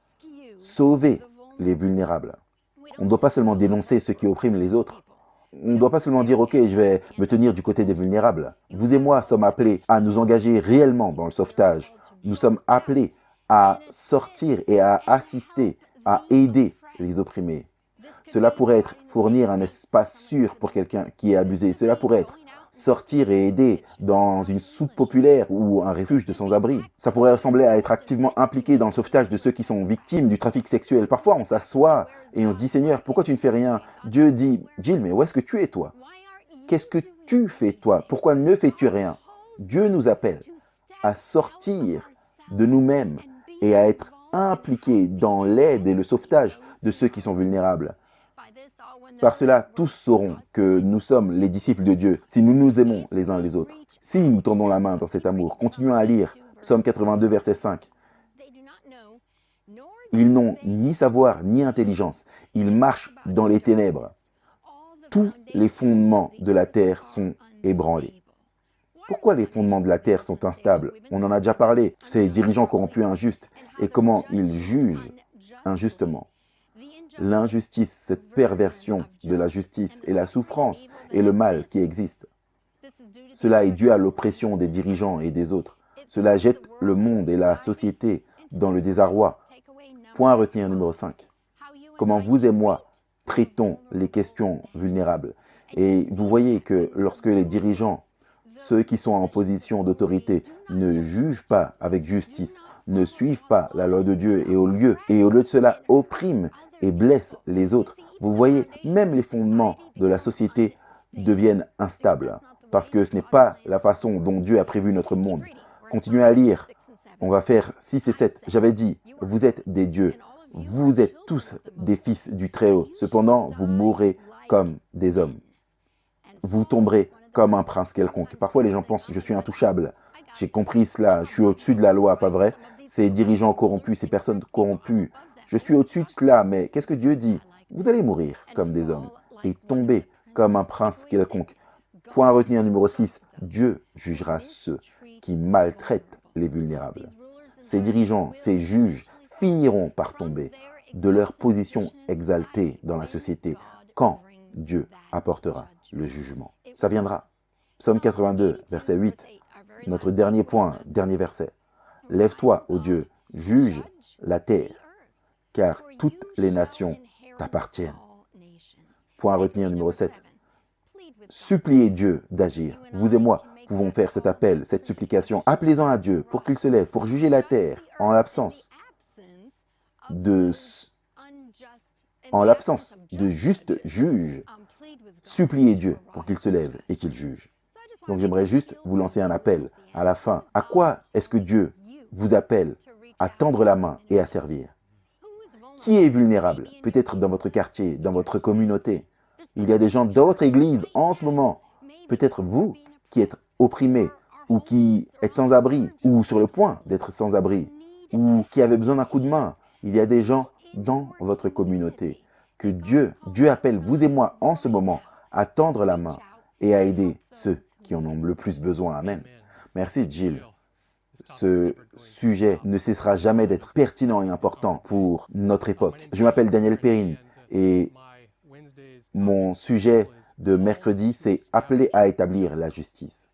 Sauvez les vulnérables. On ne doit pas seulement dénoncer ceux qui oppriment les autres. On ne doit pas seulement dire « Ok, je vais me tenir du côté des vulnérables ». Vous et moi sommes appelés à nous engager réellement dans le sauvetage. Nous sommes appelés à sortir et à assister, à aider les opprimés. Cela pourrait être fournir un espace sûr pour quelqu'un qui est abusé. Cela pourrait être sortir et aider dans une soupe populaire ou un refuge de sans-abri. Ça pourrait ressembler à être activement impliqué dans le sauvetage de ceux qui sont victimes du trafic sexuel. Parfois, on s'assoit et on se dit « Seigneur, pourquoi tu ne fais rien ?» Dieu dit « Jill, mais où est-ce que tu es toi? Qu'est-ce que tu fais toi? Pourquoi ne fais-tu rien ?» Dieu nous appelle à sortir de nous-mêmes et à être impliqués dans l'aide et le sauvetage de ceux qui sont vulnérables. Par cela, tous sauront que nous sommes les disciples de Dieu si nous nous aimons les uns les autres. Si nous tendons la main dans cet amour, continuons à lire Psaume 82, verset 5. Ils n'ont ni savoir ni intelligence. Ils marchent dans les ténèbres. Tous les fondements de la terre sont ébranlés. Pourquoi les fondements de la terre sont instables? On en a déjà parlé. Ces dirigeants corrompus injustes et comment ils jugent injustement. L'injustice, cette perversion de la justice et la souffrance et le mal qui existent. Cela est dû à l'oppression des dirigeants et des autres. Cela jette le monde et la société dans le désarroi. Point à retenir numéro 5. Comment vous et moi traitons les questions vulnérables. Et vous voyez que lorsque les dirigeants, ceux qui sont en position d'autorité, ne jugent pas avec justice, ne suivent pas la loi de Dieu et au lieu de cela oppriment et blessent les autres. Vous voyez, même les fondements de la société deviennent instables parce que ce n'est pas la façon dont Dieu a prévu notre monde. Continuez à lire. On va faire 6 et 7. J'avais dit, vous êtes des dieux. Vous êtes tous des fils du Très-Haut. Cependant, vous mourrez comme des hommes. Vous tomberez comme un prince quelconque. Parfois, les gens pensent, je suis intouchable. J'ai compris cela, je suis au-dessus de la loi, pas vrai? Ces dirigeants corrompus, ces personnes corrompues, je suis au-dessus de cela, mais qu'est-ce que Dieu dit? Vous allez mourir comme des hommes et tomber comme un prince quelconque. Point à retenir numéro 6, Dieu jugera ceux qui maltraitent les vulnérables. Ces dirigeants, ces juges finiront par tomber de leur position exaltée dans la société quand Dieu apportera le jugement. Ça viendra. Psaume 82, verset 8, notre dernier point, dernier verset. Lève-toi, ô Dieu, juge la terre, car toutes les nations t'appartiennent. Point à retenir numéro 7. Suppliez Dieu d'agir. Vous et moi pouvons faire cet appel, cette supplication. Appelez-en à Dieu pour qu'il se lève, pour juger la terre en l'absence de justes juges. Suppliez Dieu pour qu'il se lève et qu'il juge. Donc j'aimerais juste vous lancer un appel à la fin. À quoi est-ce que Dieu vous appelle à tendre la main et à servir? Qui est vulnérable? Peut-être dans votre quartier, dans votre communauté. Il y a des gens d'autres églises en ce moment. Peut-être vous qui êtes opprimés ou qui êtes sans abri ou sur le point d'être sans abri ou qui avez besoin d'un coup de main. Il y a des gens dans votre communauté que Dieu appelle vous et moi en ce moment à tendre la main et à aider ceux qui en ont le plus besoin. Amen. Merci Jill. Ce sujet ne cessera jamais d'être pertinent et important pour notre époque. Je m'appelle Daniel Perrine et mon sujet de mercredi, c'est « Appelé à établir la justice ».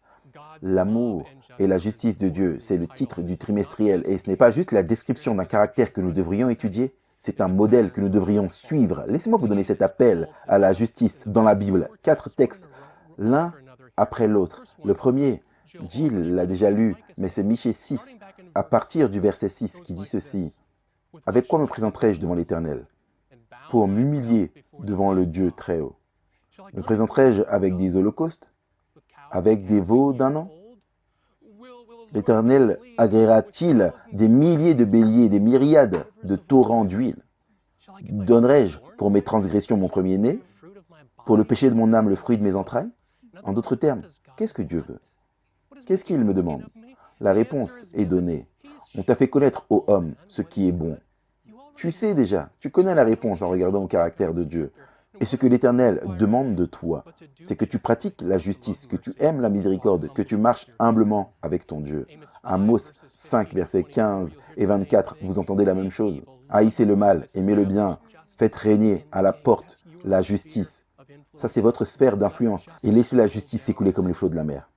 L'amour et la justice de Dieu, c'est le titre du trimestriel et ce n'est pas juste la description d'un caractère que nous devrions étudier, c'est un modèle que nous devrions suivre. Laissez-moi vous donner cet appel à la justice dans la Bible. 4 textes, l'un après l'autre. Le premier, Jill l'a déjà lu, mais c'est Michée 6, à partir du verset 6, qui dit ceci. « Avec quoi me présenterai-je devant l'Éternel? Pour m'humilier devant le Dieu très haut. Me présenterai-je avec des holocaustes? Avec des veaux d'un an? L'Éternel agréera-t-il des milliers de béliers, des myriades de torrents d'huile? Donnerai-je pour mes transgressions mon premier-né? Pour le péché de mon âme le fruit de mes entrailles? En d'autres termes, qu'est-ce que Dieu veut? Qu'est-ce qu'il me demande? La réponse est donnée. On t'a fait connaître, ô homme, ce qui est bon. Tu sais déjà, tu connais la réponse en regardant au caractère de Dieu. Et ce que l'Éternel demande de toi, c'est que tu pratiques la justice, que tu aimes la miséricorde, que tu marches humblement avec ton Dieu. Amos 5, versets 15 et 24, vous entendez la même chose. Haïssez le mal, aimez le bien, faites régner à la porte la justice. Ça, c'est votre sphère d'influence. Et laissez la justice s'écouler comme les flots de la mer.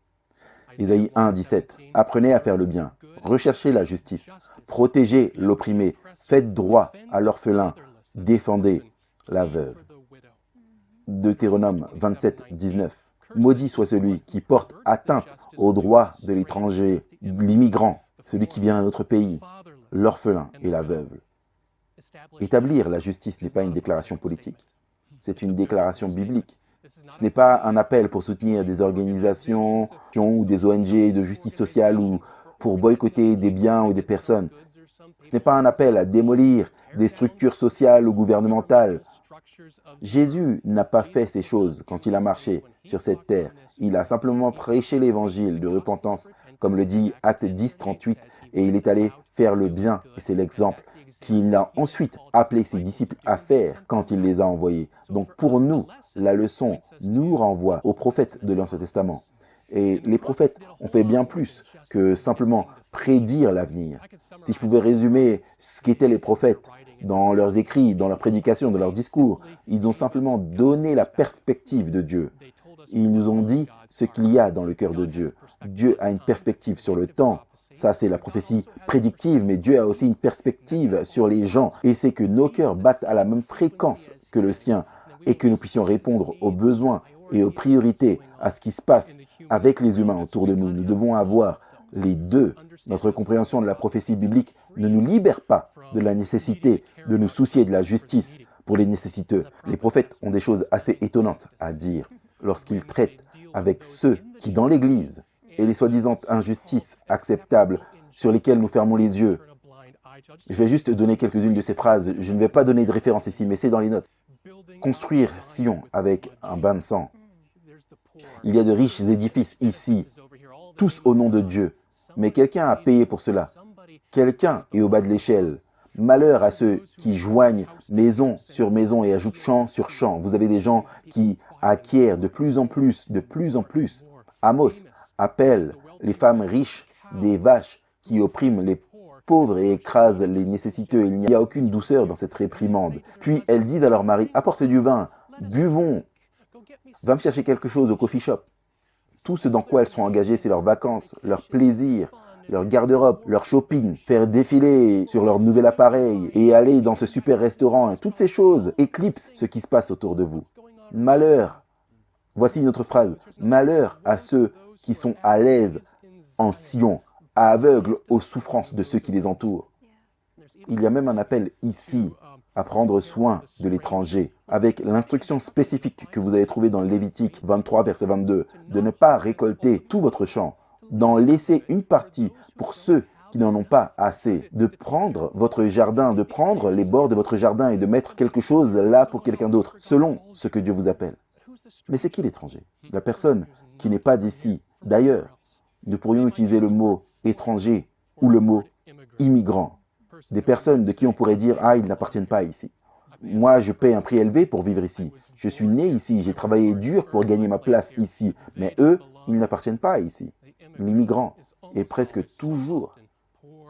Ésaïe 1, 17. Apprenez à faire le bien, recherchez la justice, protégez l'opprimé, faites droit à l'orphelin, défendez la veuve. Deutéronome 27, 19. Maudit soit celui qui porte atteinte aux droits de l'étranger, l'immigrant, celui qui vient d'un autre pays, l'orphelin et la veuve. Établir la justice n'est pas une déclaration politique, c'est une déclaration biblique. Ce n'est pas un appel pour soutenir des organisations ou des ONG de justice sociale ou pour boycotter des biens ou des personnes. Ce n'est pas un appel à démolir des structures sociales ou gouvernementales. Jésus n'a pas fait ces choses quand il a marché sur cette terre. Il a simplement prêché l'évangile de repentance, comme le dit Acte 10, 38, et il est allé faire le bien. Et c'est l'exemple qu'il a ensuite appelé ses disciples à faire quand il les a envoyés. Donc pour nous, la leçon nous renvoie aux prophètes de l'Ancien Testament. Et les prophètes ont fait bien plus que simplement prédire l'avenir. Si je pouvais résumer ce qu'étaient les prophètes dans leurs écrits, dans leurs prédications, dans leurs discours, ils ont simplement donné la perspective de Dieu. Ils nous ont dit ce qu'il y a dans le cœur de Dieu. Dieu a une perspective sur le temps. Ça, c'est la prophétie prédictive, mais Dieu a aussi une perspective sur les gens. Et c'est que nos cœurs battent à la même fréquence que le sien et que nous puissions répondre aux besoins et aux priorités, à ce qui se passe avec les humains autour de nous. Nous devons avoir les deux. Notre compréhension de la prophétie biblique ne nous libère pas de la nécessité de nous soucier de la justice pour les nécessiteux. Les prophètes ont des choses assez étonnantes à dire lorsqu'ils traitent avec ceux qui, dans l'Église, et les soi-disant injustices acceptables sur lesquelles nous fermons les yeux. Je vais juste donner quelques-unes de ces phrases. Je ne vais pas donner de référence ici, mais c'est dans les notes. Construire Sion avec un bain de sang. Il y a de riches édifices ici, tous au nom de Dieu. Mais quelqu'un a payé pour cela. Quelqu'un est au bas de l'échelle. Malheur à ceux qui joignent maison sur maison et ajoutent champ sur champ. Vous avez des gens qui acquièrent de plus en plus, de plus en plus. Amos appelle les femmes riches des vaches qui oppriment les pauvres et écrasent les nécessiteux. Il n'y a aucune douceur dans cette réprimande. Puis elles disent à leur mari, apporte du vin, buvons, va me chercher quelque chose au coffee shop. Tout ce dans quoi elles sont engagées, c'est leurs vacances, leur plaisir, leur garde-robe, leur shopping, faire défiler sur leur nouvel appareil et aller dans ce super restaurant. Toutes ces choses éclipsent ce qui se passe autour de vous. Malheur, voici une autre phrase, malheur à ceux qui sont à l'aise en Sion, aveugles aux souffrances de ceux qui les entourent. Il y a même un appel ici à prendre soin de l'étranger, avec l'instruction spécifique que vous allez trouver dans Lévitique 23, verset 22, de ne pas récolter tout votre champ, d'en laisser une partie pour ceux qui n'en ont pas assez, de prendre votre jardin, de prendre les bords de votre jardin et de mettre quelque chose là pour quelqu'un d'autre, selon ce que Dieu vous appelle. Mais c'est qui l'étranger? La personne qui n'est pas d'ici, d'ailleurs. Nous pourrions utiliser le mot étranger ou le mot immigrant. Des personnes de qui on pourrait dire « Ah, ils n'appartiennent pas ici. Moi, je paie un prix élevé pour vivre ici. Je suis né ici, j'ai travaillé dur pour gagner ma place ici. Mais eux, ils n'appartiennent pas ici. » L'immigrant est presque toujours,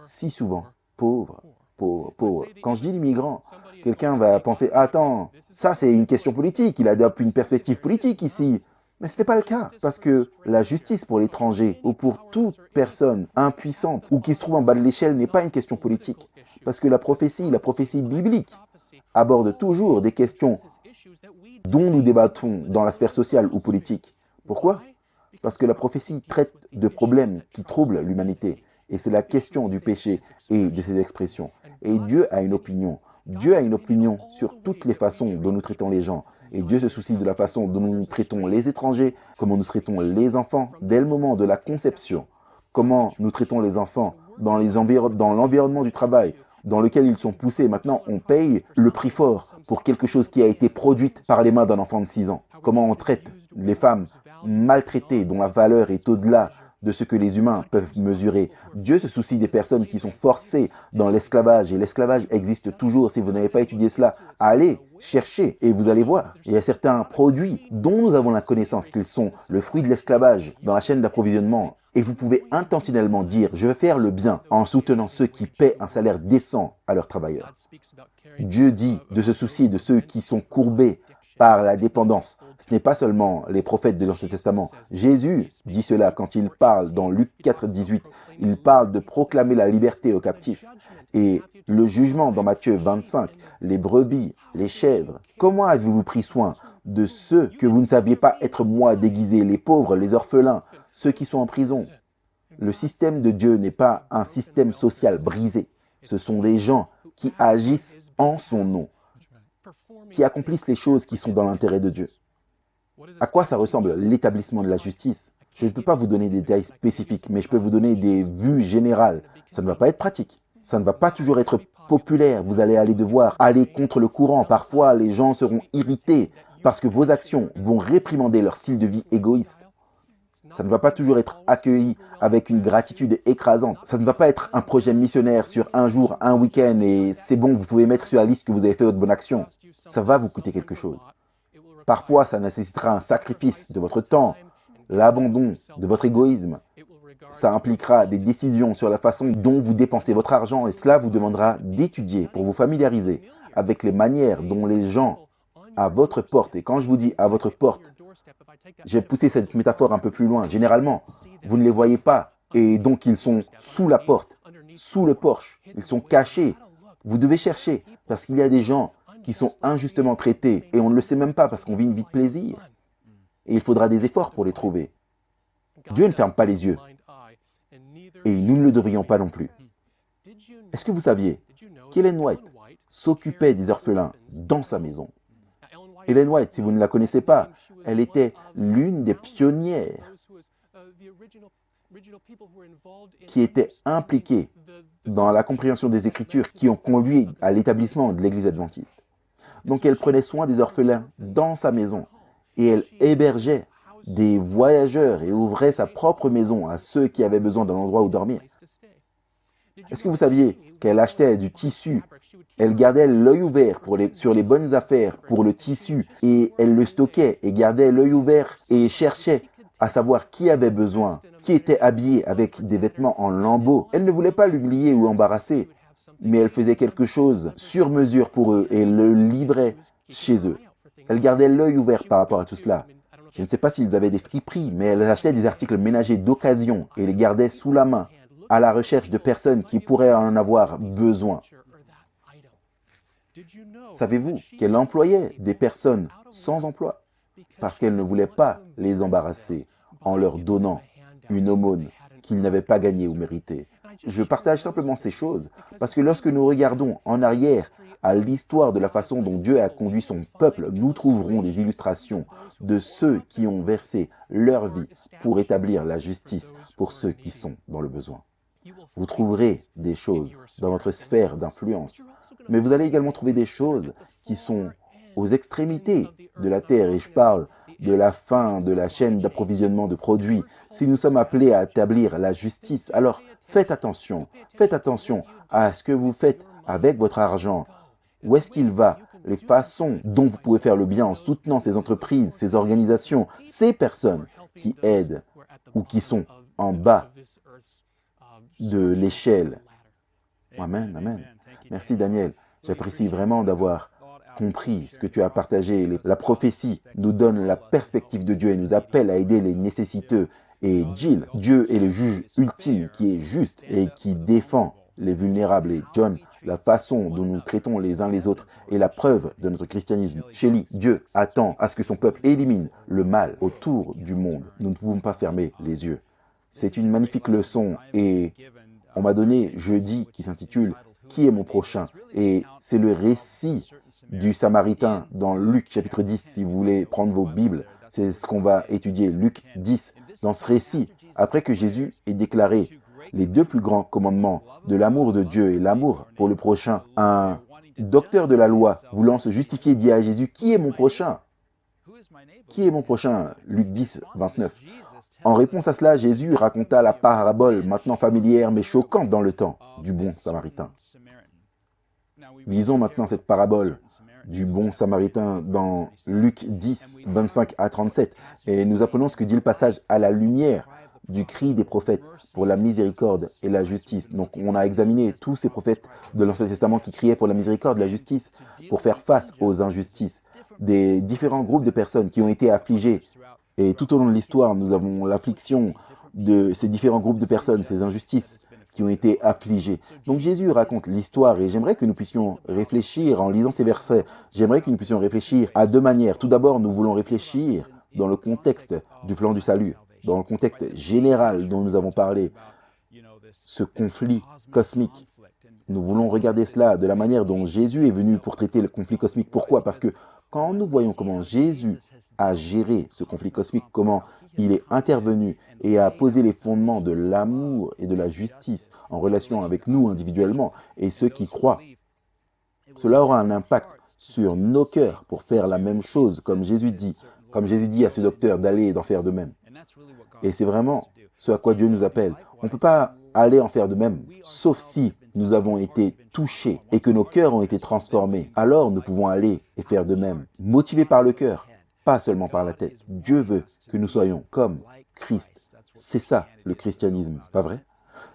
si souvent, pauvre, pauvre, pauvre. Quand je dis l'immigrant, quelqu'un va penser « Attends, ça c'est une question politique, il adopte une perspective politique ici. » Mais ce n'est pas le cas, parce que la justice pour l'étranger ou pour toute personne impuissante ou qui se trouve en bas de l'échelle n'est pas une question politique. Parce que la prophétie biblique, aborde toujours des questions dont nous débattons dans la sphère sociale ou politique. Pourquoi? Parce que la prophétie traite de problèmes qui troublent l'humanité. Et c'est la question du péché et de ses expressions. Et Dieu a une opinion. Dieu a une opinion sur toutes les façons dont nous traitons les gens. Et Dieu se soucie de la façon dont nous traitons les étrangers, comment nous traitons les enfants dès le moment de la conception, comment nous traitons les enfants dans l'environnement du travail dans lequel ils sont poussés. Maintenant, on paye le prix fort pour quelque chose qui a été produite par les mains d'un enfant de 6 ans. Comment on traite les femmes maltraitées dont la valeur est au-delà de ce que les humains peuvent mesurer. Dieu se soucie des personnes qui sont forcées dans l'esclavage. Et l'esclavage existe toujours. Si vous n'avez pas étudié cela, allez chercher et vous allez voir. Il y a certains produits dont nous avons la connaissance qu'ils sont le fruit de l'esclavage dans la chaîne d'approvisionnement. Et vous pouvez intentionnellement dire « je vais faire le bien » en soutenant ceux qui paient un salaire décent à leurs travailleurs. Dieu dit de se soucier de ceux qui sont courbés par la dépendance. Ce n'est pas seulement les prophètes de l'Ancien Testament. Jésus dit cela quand il parle dans Luc 4, 18. Il parle de proclamer la liberté aux captifs. Et le jugement dans Matthieu 25, les brebis, les chèvres. Comment avez-vous pris soin de ceux que vous ne saviez pas être moi déguisés, les pauvres, les orphelins, ceux qui sont en prison? Le système de Dieu n'est pas un système social brisé. Ce sont des gens qui agissent en son nom, qui accomplissent les choses qui sont dans l'intérêt de Dieu. À quoi ça ressemble l'établissement de la justice? Je ne peux pas vous donner des détails spécifiques, mais je peux vous donner des vues générales. Ça ne va pas être pratique. Ça ne va pas toujours être populaire. Vous allez devoir aller contre le courant. Parfois, les gens seront irrités parce que vos actions vont réprimander leur style de vie égoïste. Ça ne va pas toujours être accueilli avec une gratitude écrasante. Ça ne va pas être un projet missionnaire sur un jour, un week-end et c'est bon, vous pouvez mettre sur la liste que vous avez fait votre bonne action. Ça va vous coûter quelque chose. Parfois, ça nécessitera un sacrifice de votre temps, l'abandon de votre égoïsme. Ça impliquera des décisions sur la façon dont vous dépensez votre argent et cela vous demandera d'étudier pour vous familiariser avec les manières dont les gens à votre porte, et quand je vous dis à votre porte, j'ai poussé cette métaphore un peu plus loin. Généralement, vous ne les voyez pas et donc ils sont sous la porte, sous le porche, ils sont cachés. Vous devez chercher parce qu'il y a des gens qui sont injustement traités et on ne le sait même pas parce qu'on vit une vie de plaisir. Et il faudra des efforts pour les trouver. Dieu ne ferme pas les yeux et nous ne le devrions pas non plus. Est-ce que vous saviez qu'Ellen White s'occupait des orphelins dans sa maison? Ellen White, si vous ne la connaissez pas, elle était l'une des pionnières qui étaient impliquées dans la compréhension des Écritures qui ont conduit à l'établissement de l'Église adventiste. Donc elle prenait soin des orphelins dans sa maison et elle hébergeait des voyageurs et ouvrait sa propre maison à ceux qui avaient besoin d'un endroit où dormir. Est-ce que vous saviez qu'elle achetait du tissu? Elle gardait l'œil ouvert sur les bonnes affaires pour le tissu et elle le stockait et gardait l'œil ouvert et cherchait à savoir qui avait besoin, qui était habillé avec des vêtements en lambeaux. Elle ne voulait pas l'humilier ou embarrasser, mais elle faisait quelque chose sur mesure pour eux et le livrait chez eux. Elle gardait l'œil ouvert par rapport à tout cela. Je ne sais pas s'ils avaient des friperies, mais elle achetait des articles ménagers d'occasion et les gardait sous la main, à la recherche de personnes qui pourraient en avoir besoin. Savez-vous qu'elle employait des personnes sans emploi parce qu'elle ne voulait pas les embarrasser en leur donnant une aumône qu'ils n'avaient pas gagnée ou méritée? Je partage simplement ces choses parce que lorsque nous regardons en arrière à l'histoire de la façon dont Dieu a conduit son peuple, nous trouverons des illustrations de ceux qui ont versé leur vie pour établir la justice pour ceux qui sont dans le besoin. Vous trouverez des choses dans votre sphère d'influence, mais vous allez également trouver des choses qui sont aux extrémités de la terre, et je parle de la fin de la chaîne d'approvisionnement de produits. Si nous sommes appelés à établir la justice, alors faites attention à ce que vous faites avec votre argent. Où est-ce qu'il va? Les façons dont vous pouvez faire le bien en soutenant ces entreprises, ces organisations, ces personnes qui aident ou qui sont en bas de l'échelle. Amen, amen. Merci Daniel. J'apprécie vraiment d'avoir compris ce que tu as partagé. La prophétie nous donne la perspective de Dieu et nous appelle à aider les nécessiteux. Et Jill, Dieu est le juge ultime qui est juste et qui défend les vulnérables. Et John, la façon dont nous traitons les uns les autres est la preuve de notre christianisme. Shelly, Dieu attend à ce que son peuple élimine le mal autour du monde. Nous ne pouvons pas fermer les yeux. C'est une magnifique leçon et on m'a donné jeudi qui s'intitule « Qui est mon prochain ?» et c'est le récit du Samaritain dans Luc chapitre 10, si vous voulez prendre vos Bibles. C'est ce qu'on va étudier, Luc 10. Dans ce récit, après que Jésus ait déclaré les deux plus grands commandements de l'amour de Dieu et l'amour pour le prochain, un docteur de la loi voulant se justifier dit à Jésus « Qui est mon prochain ?» Qui est mon prochain? Luc 10, 29. En réponse à cela, Jésus raconta la parabole maintenant familière mais choquante dans le temps du bon Samaritain. Lisons maintenant cette parabole du bon Samaritain dans Luc 10, 25 à 37. Et nous apprenons ce que dit le passage à la lumière du cri des prophètes pour la miséricorde et la justice. Donc on a examiné tous ces prophètes de l'Ancien Testament qui criaient pour la miséricorde et la justice, pour faire face aux injustices des différents groupes de personnes qui ont été affligées. Et tout au long de l'histoire, nous avons l'affliction de ces différents groupes de personnes, ces injustices qui ont été affligées. Donc Jésus raconte l'histoire et j'aimerais que nous puissions réfléchir en lisant ces versets. J'aimerais que nous puissions réfléchir à deux manières. Tout d'abord, nous voulons réfléchir dans le contexte du plan du salut, dans le contexte général dont nous avons parlé, ce conflit cosmique. Nous voulons regarder cela de la manière dont Jésus est venu pour traiter le conflit cosmique. Pourquoi? Parce que quand nous voyons comment Jésus a géré ce conflit cosmique, comment il est intervenu et a posé les fondements de l'amour et de la justice en relation avec nous individuellement et ceux qui croient, cela aura un impact sur nos cœurs pour faire la même chose, comme Jésus dit à ce docteur d'aller et d'en faire de même. Et c'est vraiment ce à quoi Dieu nous appelle. On ne peut pas aller en faire de même, sauf si nous avons été touchés et que nos cœurs ont été transformés. Alors nous pouvons aller et faire de même, motivés par le cœur, pas seulement par la tête. Dieu veut que nous soyons comme Christ. C'est ça le christianisme, pas vrai?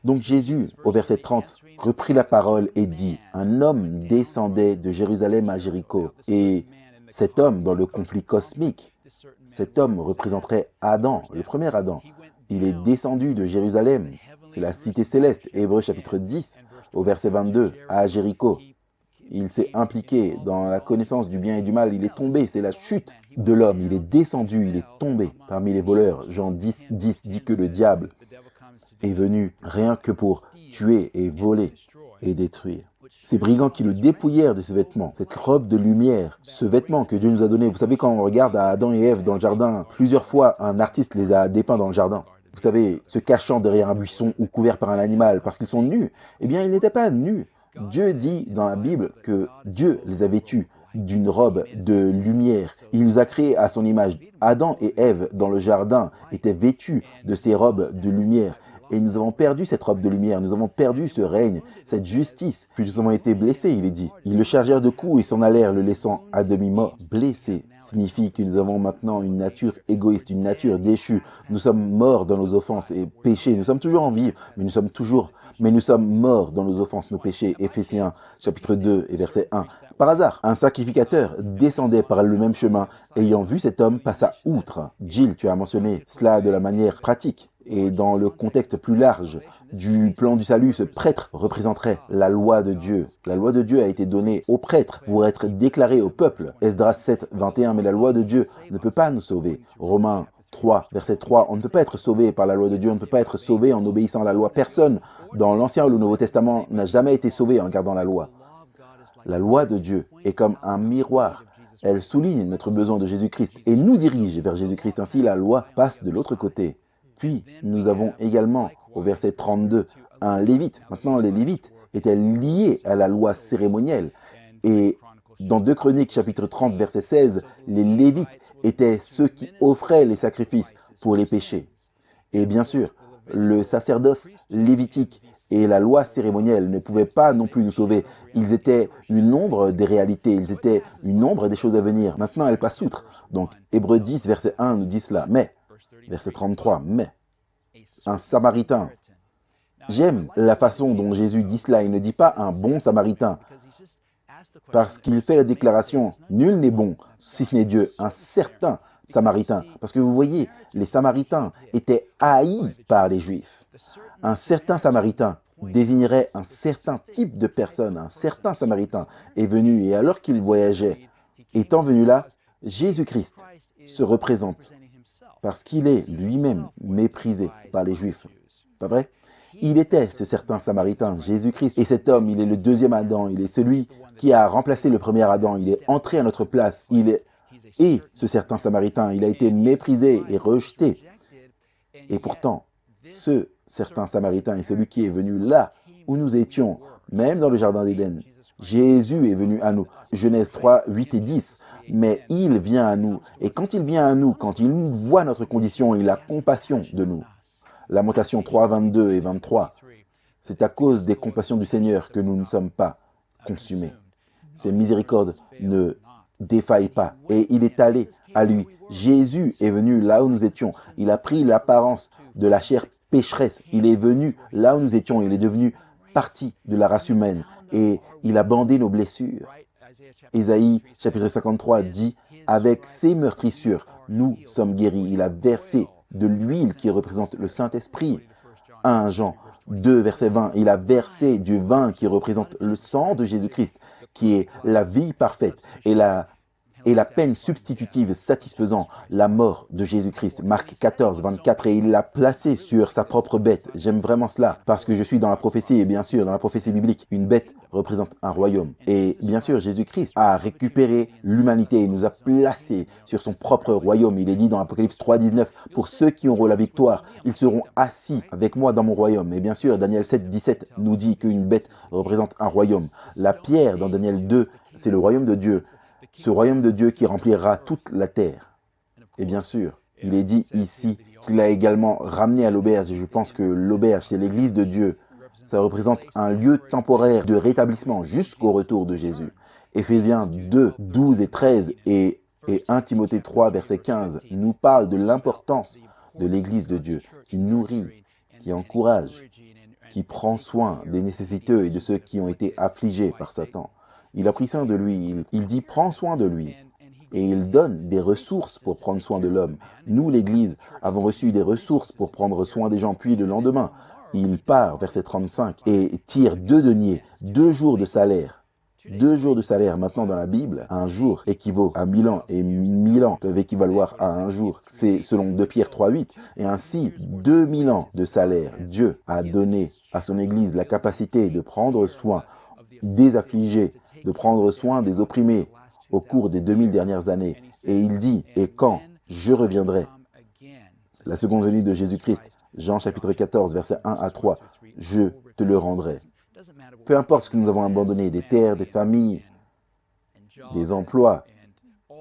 Donc Jésus, au verset 30, reprit la parole et dit, « Un homme descendait de Jérusalem à Jéricho. » Et cet homme, dans le conflit cosmique, cet homme représenterait Adam, le premier Adam. Il est descendu de Jérusalem, c'est la cité céleste, Hébreux chapitre 10, au verset 22, à Jéricho. Il s'est impliqué dans la connaissance du bien et du mal, il est tombé, c'est la chute de l'homme, il est descendu, il est tombé parmi les voleurs. Jean 10, 10 dit que le diable est venu rien que pour tuer et voler et détruire. Ces brigands qui le dépouillèrent de ses vêtements, cette robe de lumière, ce vêtement que Dieu nous a donné. Vous savez, quand on regarde à Adam et Ève dans le jardin, plusieurs fois un artiste les a dépeints dans le jardin. Vous savez, se cachant derrière un buisson ou couverts par un animal parce qu'ils sont nus. Eh bien, ils n'étaient pas nus. Dieu dit dans la Bible que Dieu les a vêtus d'une robe de lumière. Il nous a créés à son image. Adam et Ève, dans le jardin, étaient vêtus de ces robes de lumière. Et nous avons perdu cette robe de lumière, nous avons perdu ce règne, cette justice. Puis nous avons été blessés, il est dit. Ils le chargèrent de coups et s'en allèrent, le laissant à demi mort. Blessé signifie que nous avons maintenant une nature égoïste, une nature déchue. Nous sommes morts dans nos offenses et péchés. Nous sommes toujours en vie, mais nous sommes morts dans nos offenses, nos péchés. Éphésiens chapitre 2 et verset 1. Par hasard, un sacrificateur descendait par le même chemin. Ayant vu cet homme, passa outre. Jill, tu as mentionné cela de la manière pratique. Et dans le contexte plus large du plan du salut, ce prêtre représenterait la loi de Dieu. La loi de Dieu a été donnée aux prêtres pour être déclarée au peuple. Esdras 7, 21, mais la loi de Dieu ne peut pas nous sauver. Romains 3, verset 3, on ne peut pas être sauvé par la loi de Dieu, on ne peut pas être sauvé en obéissant à la loi. Personne dans l'Ancien ou le Nouveau Testament n'a jamais été sauvé en gardant la loi. La loi de Dieu est comme un miroir. Elle souligne notre besoin de Jésus-Christ et nous dirige vers Jésus-Christ. Ainsi, la loi passe de l'autre côté. Puis, nous avons également, au verset 32, un Lévite. Maintenant, les Lévites étaient liés à la loi cérémonielle. Et dans 2 Chroniques, chapitre 30, verset 16, les Lévites étaient ceux qui offraient les sacrifices pour les péchés. Et bien sûr, le sacerdoce lévitique et la loi cérémonielle ne pouvaient pas non plus nous sauver. Ils étaient une ombre des réalités, ils étaient une ombre des choses à venir. Maintenant, elles passent outre. Donc, Hébreux 10, verset 1 nous dit cela. Mais, verset 33, mais, un Samaritain. J'aime la façon dont Jésus dit cela. Il ne dit pas un bon Samaritain. Parce qu'il fait la déclaration, nul n'est bon, si ce n'est Dieu, un certain Samaritain. Parce que vous voyez, les Samaritains étaient haïs par les Juifs. Un certain Samaritain désignerait un certain type de personne. Un certain Samaritain est venu et alors qu'il voyageait, étant venu là, Jésus-Christ se représente parce qu'il est lui-même méprisé par les Juifs. Pas vrai? Il était ce certain Samaritain, Jésus-Christ. Et cet homme, il est le deuxième Adam. Il est celui qui a remplacé le premier Adam. Il est entré à notre place. Et ce certain Samaritain, il a été méprisé et rejeté. Et pourtant, ce certain Samaritain est celui qui est venu là où nous étions, même dans le jardin d'Éden. Jésus est venu à nous. Genèse 3, 8 et 10. Mais il vient à nous. Et quand il vient à nous, quand il voit notre condition, il a compassion de nous. Lamentation 3, 22 et 23. C'est à cause des compassions du Seigneur que nous ne sommes pas consumés. Ses miséricordes ne défaillent pas. Et il est allé à lui. Jésus est venu là où nous étions. Il a pris l'apparence de la chair pécheresse. Il est venu là où nous étions. Il est devenu partie de la race humaine. Et il a bandé nos blessures. Ésaïe chapitre 53 dit « Avec ses meurtrissures, nous sommes guéris. » Il a versé de l'huile qui représente le Saint-Esprit. 1 Jean 2, verset 20, il a versé du vin qui représente le sang de Jésus-Christ, qui est la vie parfaite et la peine substitutive satisfaisant la mort de Jésus-Christ. Marc 14, 24, et il l'a placé sur sa propre bête. J'aime vraiment cela, parce que je suis dans la prophétie, et bien sûr, dans la prophétie biblique, une bête représente un royaume. Et bien sûr, Jésus-Christ a récupéré l'humanité et nous a placés sur son propre royaume. Il est dit dans Apocalypse 3, 19, « Pour ceux qui auront la victoire, ils seront assis avec moi dans mon royaume. » Et bien sûr, Daniel 7, 17 nous dit qu'une bête représente un royaume. La pierre dans Daniel 2, c'est le royaume de Dieu. Ce royaume de Dieu qui remplira toute la terre. Et bien sûr, il est dit ici qu'il a également ramené à l'auberge. Et je pense que l'auberge, c'est l'église de Dieu. Ça représente un lieu temporaire de rétablissement jusqu'au retour de Jésus. Éphésiens 2, 12 et 13 et 1 Timothée 3, verset 15 nous parlent de l'importance de l'église de Dieu qui nourrit, qui encourage, qui prend soin des nécessiteux et de ceux qui ont été affligés par Satan. Il a pris soin de lui, il dit « prends soin de lui ». Et il donne des ressources pour prendre soin de l'homme. Nous, l'Église, avons reçu des ressources pour prendre soin des gens. Puis le lendemain, il part, verset 35, et tire 2 deniers, 2 jours de salaire. 2 jours de salaire. Maintenant, dans la Bible, un jour équivaut à 1000 ans, et 1000 ans peuvent équivaloir à un jour. C'est selon 2 Pierre 3, 8. Et ainsi, 2000 ans de salaire. Dieu a donné à son Église la capacité de prendre soin des affligés, de prendre soin des opprimés au cours des 2000 dernières années. Et il dit, « Et quand je reviendrai ?» La seconde venue de Jésus-Christ, Jean chapitre 14, versets 1 à 3, « Je te le rendrai. » Peu importe ce que nous avons abandonné, des terres, des familles, des emplois,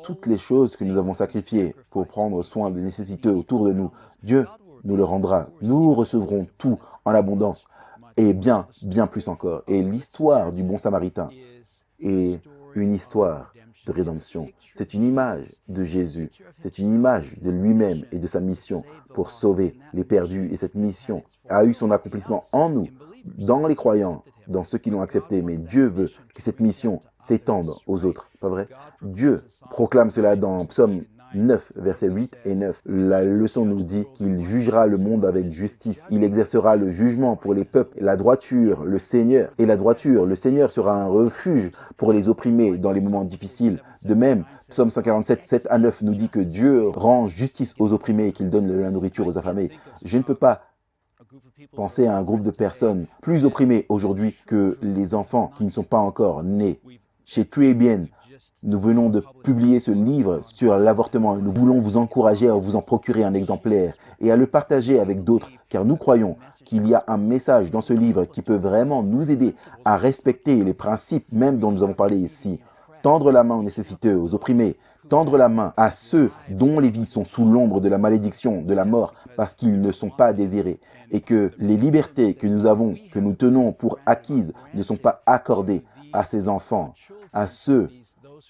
toutes les choses que nous avons sacrifiées pour prendre soin des nécessiteux autour de nous, Dieu nous le rendra. Nous recevrons tout en abondance et bien, bien plus encore. Et l'histoire du bon samaritain est une histoire de rédemption. C'est une image de Jésus. C'est une image de lui-même et de sa mission pour sauver les perdus. Et cette mission a eu son accomplissement en nous, dans les croyants, dans ceux qui l'ont accepté. Mais Dieu veut que cette mission s'étende aux autres, pas vrai? Dieu proclame cela dans Psaume 9, versets 8 et 9. La leçon nous dit qu'il jugera le monde avec justice. Il exercera le jugement pour les peuples. La droiture, le Seigneur. Et la droiture, le Seigneur sera un refuge pour les opprimés dans les moments difficiles. De même, Psaume 147, 7 à 9 nous dit que Dieu rend justice aux opprimés et qu'il donne de la nourriture aux affamés. Je ne peux pas penser à un groupe de personnes plus opprimées aujourd'hui que les enfants qui ne sont pas encore nés. Chez Tuébien, nous venons de publier ce livre sur l'avortement. Nous voulons vous encourager à vous en procurer un exemplaire et à le partager avec d'autres, car nous croyons qu'il y a un message dans ce livre qui peut vraiment nous aider à respecter les principes même dont nous avons parlé ici. Tendre la main aux nécessiteux, aux opprimés, tendre la main à ceux dont les vies sont sous l'ombre de la malédiction, de la mort, parce qu'ils ne sont pas désirés, et que les libertés que nous avons, que nous tenons pour acquises, ne sont pas accordées à ces enfants, à ceux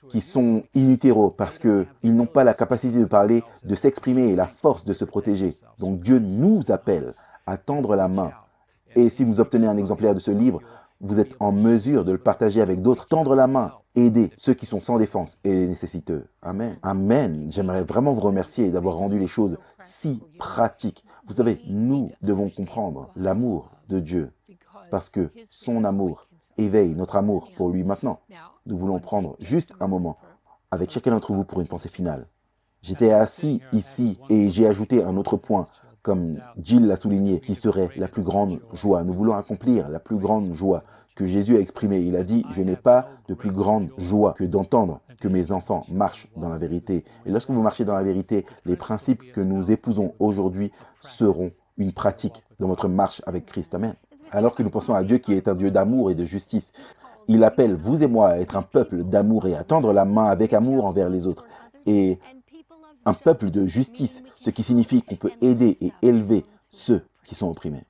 qui sont in utero parce qu'ils n'ont pas la capacité de parler, de s'exprimer et la force de se protéger. Donc Dieu nous appelle à tendre la main. Et si vous obtenez un exemplaire de ce livre, vous êtes en mesure de le partager avec d'autres. Tendre la main, aider ceux qui sont sans défense et les nécessiteux. Amen. Amen. J'aimerais vraiment vous remercier d'avoir rendu les choses si pratiques. Vous savez, nous devons comprendre l'amour de Dieu parce que son amour éveille notre amour pour lui maintenant. Nous voulons prendre juste un moment avec chacun d'entre vous pour une pensée finale. J'étais assis ici et j'ai ajouté un autre point, comme Jill l'a souligné, qui serait la plus grande joie. Nous voulons accomplir la plus grande joie que Jésus a exprimée. Il a dit, je n'ai pas de plus grande joie que d'entendre que mes enfants marchent dans la vérité. Et lorsque vous marchez dans la vérité, les principes que nous épousons aujourd'hui seront une pratique dans votre marche avec Christ. Amen. Alors que nous pensons à Dieu qui est un Dieu d'amour et de justice, il appelle vous et moi à être un peuple d'amour et à tendre la main avec amour envers les autres. Et un peuple de justice, ce qui signifie qu'on peut aider et élever ceux qui sont opprimés.